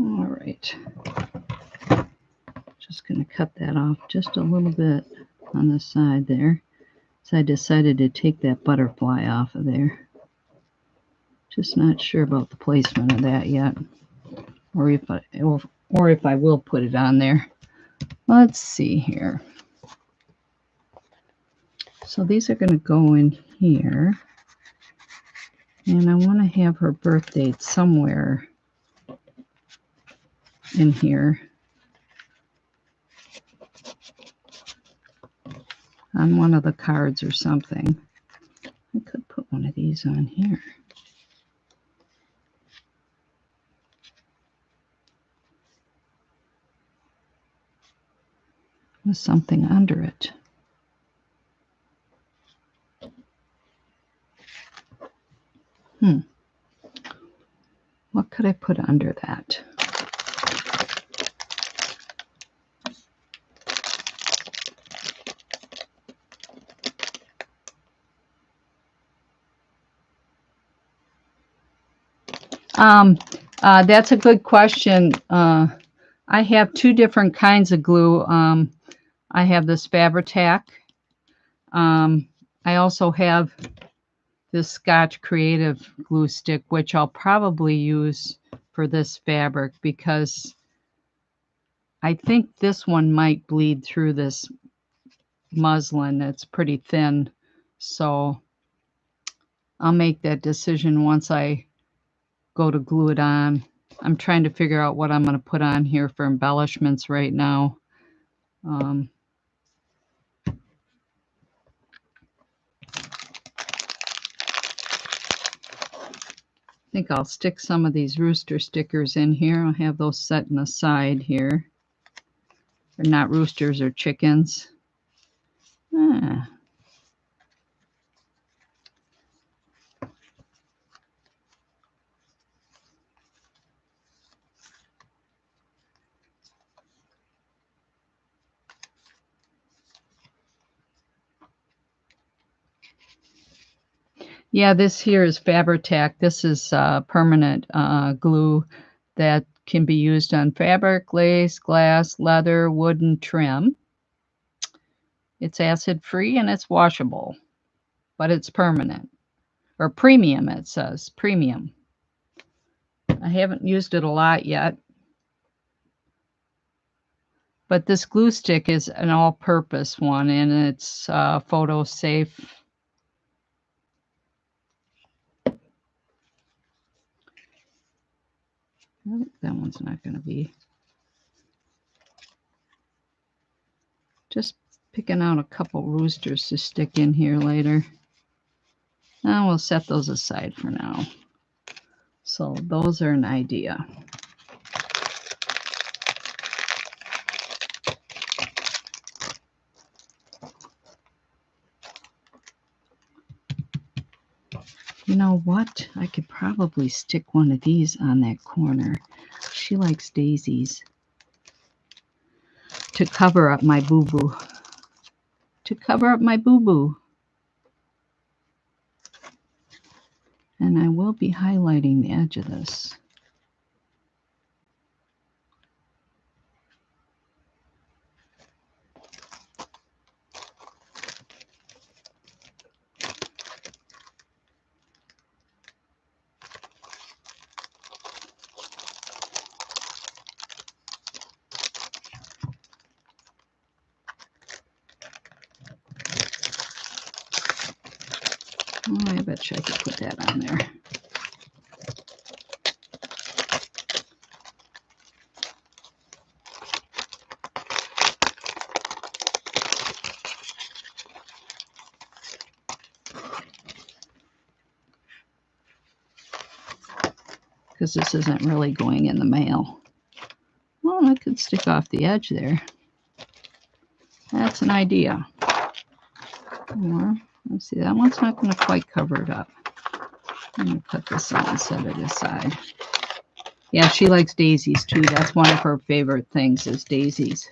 A: All right. Just going to cut that off just a little bit on the side there. So I decided to take that butterfly off of there. Just not sure about the placement of that yet, or if I will put it on there. Let's see here. So these are going to go in here, and I want to have her birth date somewhere in here on one of the cards or something. I could put one of these on here. with something under it. What could I put under that? That's a good question. I have two different kinds of glue. I have this Fabri-Tac. I also have this Scotch Creative glue stick, which I'll probably use for this fabric because I think this one might bleed through this muslin. It's pretty thin. So I'll make that decision once I go to glue it on. I'm trying to figure out what I'm going to put on here for embellishments right now. I think I'll stick some of these rooster stickers in here. I'll have those set in the side here. They're not roosters or chickens. Yeah, this here is Fabri-Tac. This is permanent glue that can be used on fabric, lace, glass, leather, wooden trim. It's acid-free and it's washable, but it's permanent. Or premium, it says. Premium. I haven't used it a lot yet. But this glue stick is an all-purpose one, and it's photo safe. That one's not going to be. Just picking out a couple roosters to stick in here later. Now we'll set those aside for now. So those are an idea. You know what? I could probably stick one of these on that corner. She likes daisies. To cover up my boo-boo. To cover up my boo-boo. And I will be highlighting the edge of this. Oh, I bet you I could put that on there. Because this isn't really going in the mail. Well, I could stick off the edge there. That's an idea. Or, let's see, that one's not going to quite cover it up. I'm going to cut this out and set it aside. Yeah, she likes daisies too. That's one of her favorite things is daisies.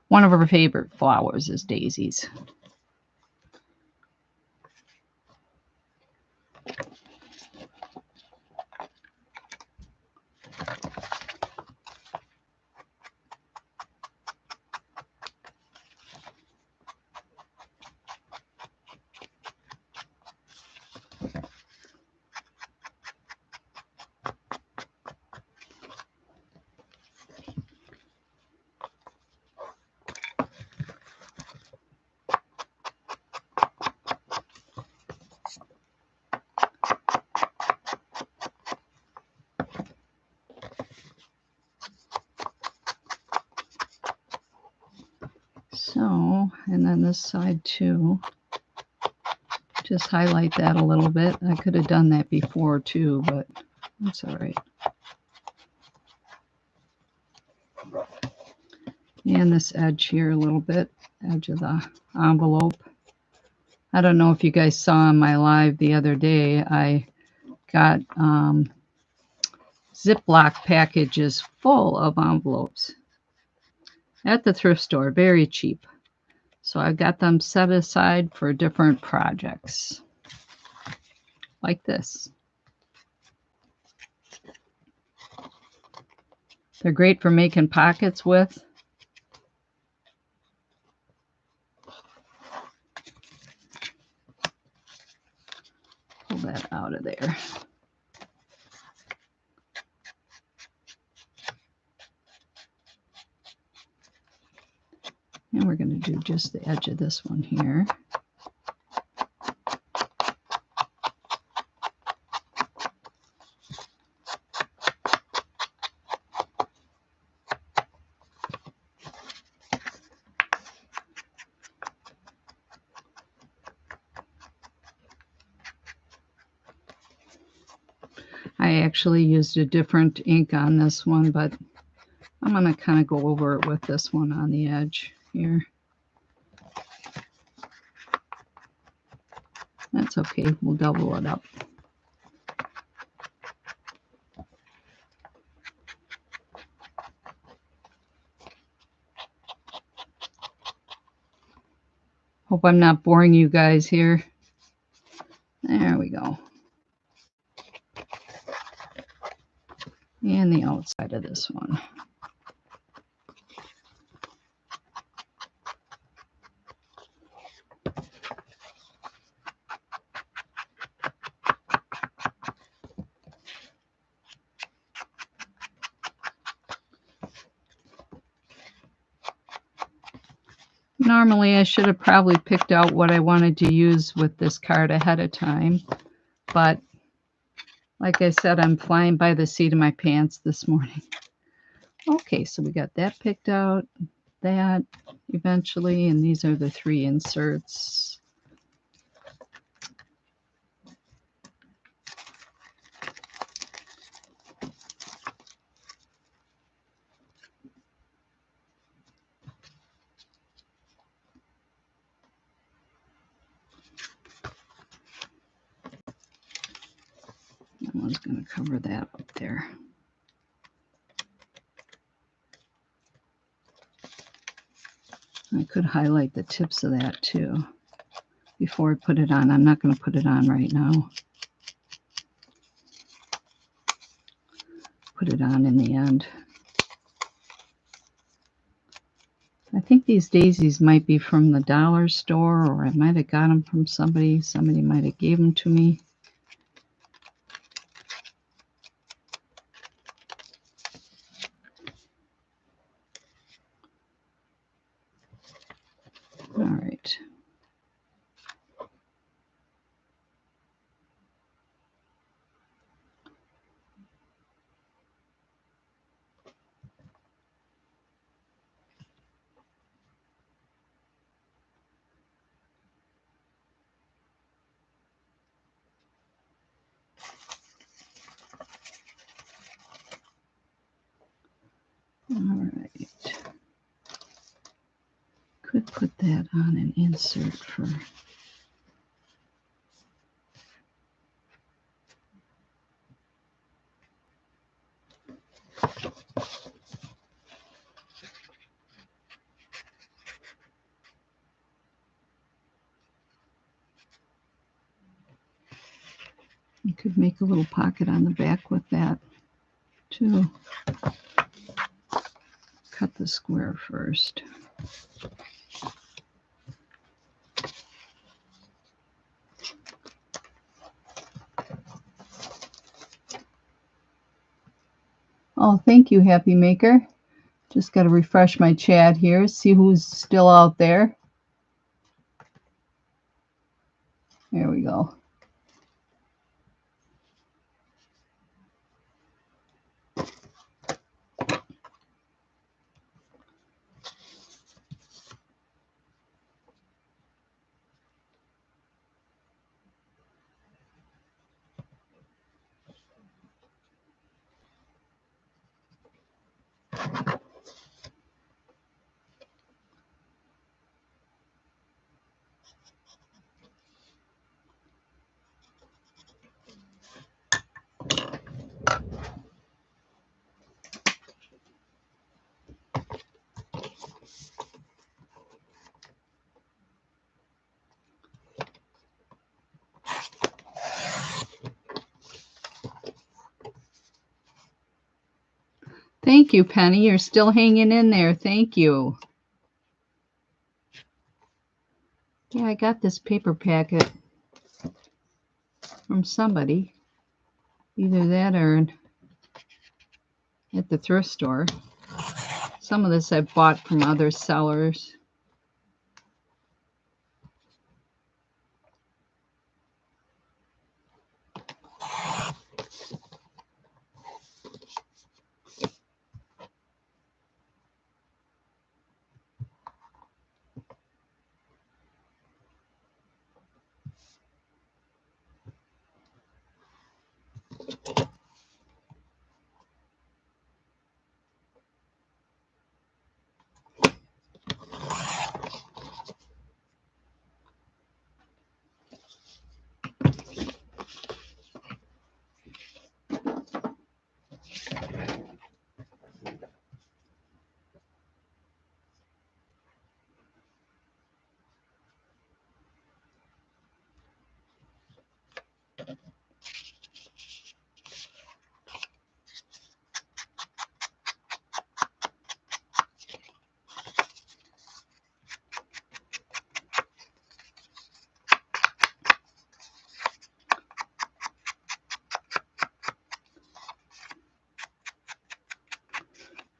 A: One of her favorite flowers is daisies. So, and then this side too, just highlight that a little bit. I could have done that before too, but that's all right. and this edge here a little bit, edge of the envelope. I don't know if you guys saw on my live the other day, I got Ziploc packages full of envelopes at the thrift store, very cheap. So I got them set aside for different projects, like this. They're great for making pockets with. Pull that out of there. And we're going to do just the edge of this one here. I actually used a different ink on this one, but I'm going to kind of go over it with this one on the edge here. That's okay, we'll double it up. Hope I'm not boring you guys here. There we go. And the outside of this one. Normally, I should have probably picked out what I wanted to use with this card ahead of time, but like I said, I'm flying by the seat of my pants this morning. Okay, so we got that picked out, that eventually, and these are the 3 inserts. That one's going to cover that up there. I could highlight the tips of that too before I put it on. I'm not going to put it on right now. Put it on in the end. I think these daisies might be from the dollar store, or I might have got them from somebody. Somebody might have gave them to me. All right. All right. Could put that on an insert for... You could make a little pocket on the back with that too. Cut the square first. Oh, thank you, Happy Maker. Just got to refresh my chat here, see who's still out there. There we go. Thank you, Penny. You're still hanging in there. Thank you. Yeah, I got this paper packet from somebody. Either that or at the thrift store. Some of this I bought from other sellers.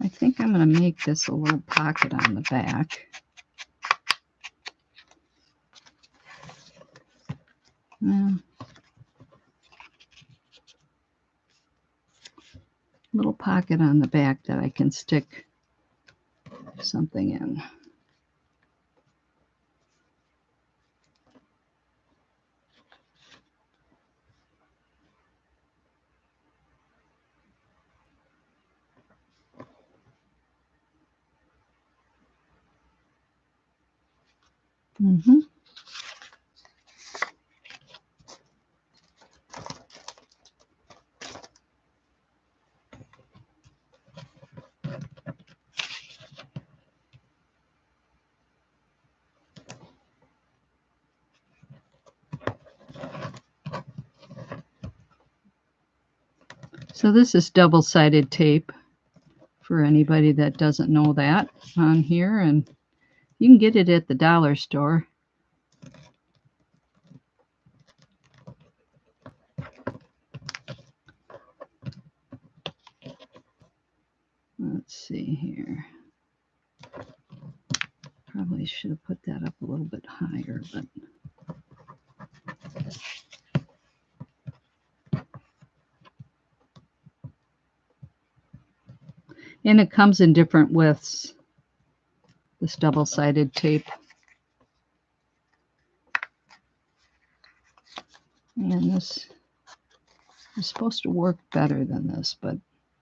A: I think I'm going to make this a little pocket on the back. Little pocket on the back that I can stick something in. Mm-hmm. So this is double-sided tape for anybody that doesn't know that on here, and you can get it at the dollar store. Let's see here. Probably should have put that up a little bit higher, but and it comes in different widths, this double-sided tape. And this is supposed to work better than this, but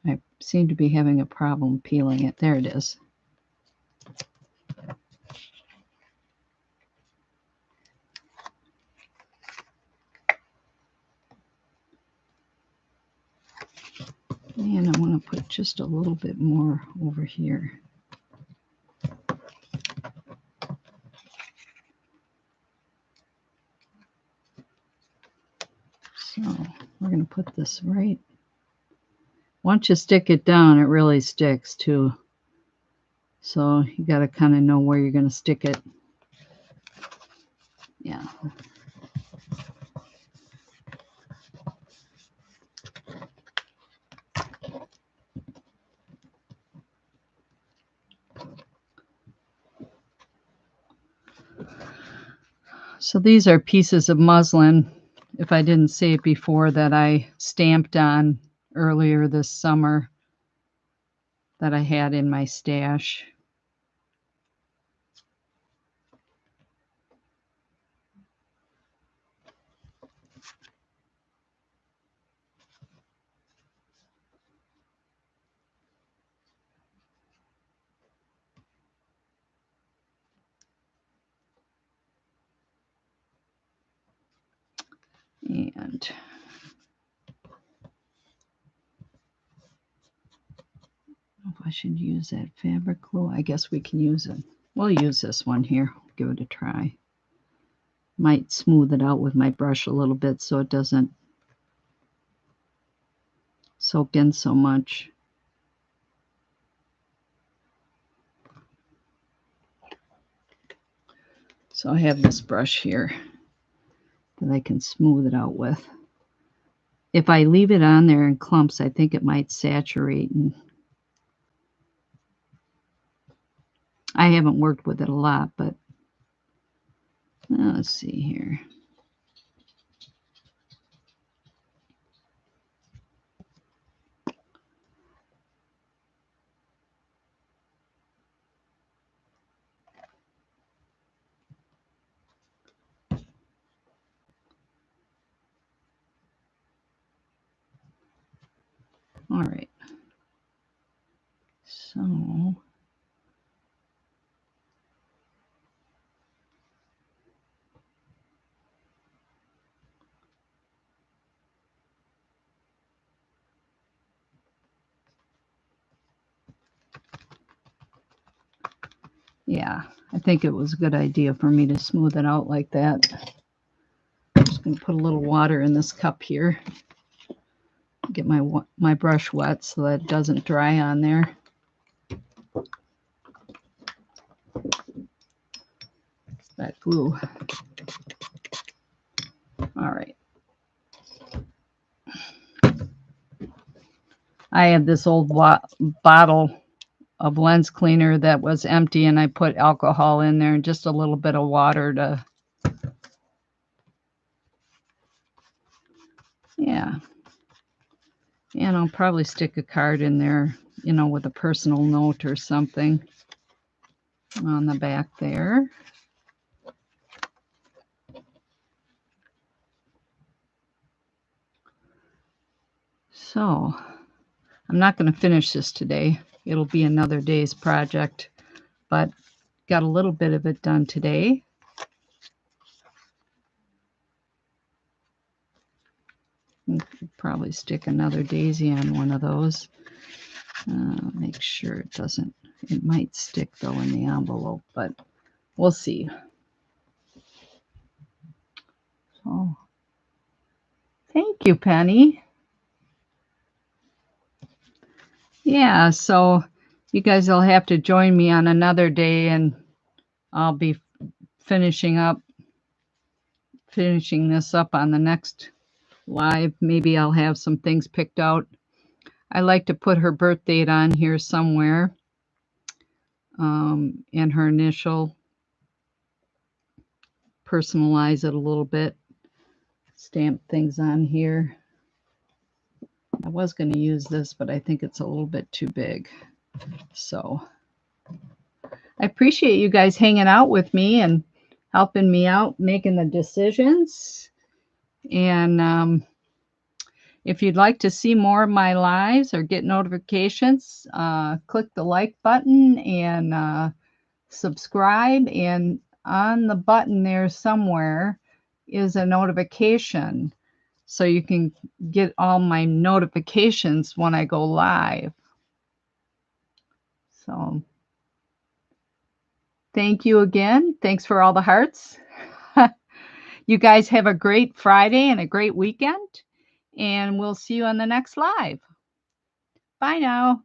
A: I seem to be having a problem peeling it. There it is. And I want to put just a little bit more over here. So we're going to put this right. Once you stick it down, it really sticks too. So you got to kind of know where you're going to stick it. Yeah. So these are pieces of muslin, if I didn't say it before, that I stamped on earlier this summer that I had in my stash. And if I should use that fabric glue, I guess we can use it. We'll use this one here. Give it a try. Might smooth it out with my brush a little bit so it doesn't soak in so much. So I have this brush here that I can smooth it out with. If I leave it on there in clumps, I think it might saturate. And I haven't worked with it a lot, but let's see here. All right. So yeah, I think it was a good idea for me to smooth it out like that. I'm just going to put a little water in this cup here. Get my brush wet so that it doesn't dry on there. That glue. All right. I have this old bottle of lens cleaner that was empty, and I put alcohol in there and just a little bit of water to, yeah. And I'll probably stick a card in there, you know, with a personal note or something on the back there. So I'm not going to finish this today. It'll be another day's project, but got a little bit of it done today. Probably stick another daisy on one of those. Make sure it doesn't, it might stick though in the envelope, but we'll see. So thank you, Penny. Yeah, so you guys will have to join me on another day, and I'll be finishing this up on the next live. Maybe I'll have some things picked out. I like to put her birth date on here somewhere, and her initial. Personalize it a little bit. Stamp things on here. I was going to use this, but I think it's a little bit too big. So I appreciate you guys hanging out with me and helping me out making the decisions. And if you'd like to see more of my lives or get notifications, click the like button and subscribe. And on the button there somewhere is a notification, so you can get all my notifications when I go live. So thank you again. Thanks for all the hearts. You guys have a great Friday and a great weekend, and we'll see you on the next live. Bye now.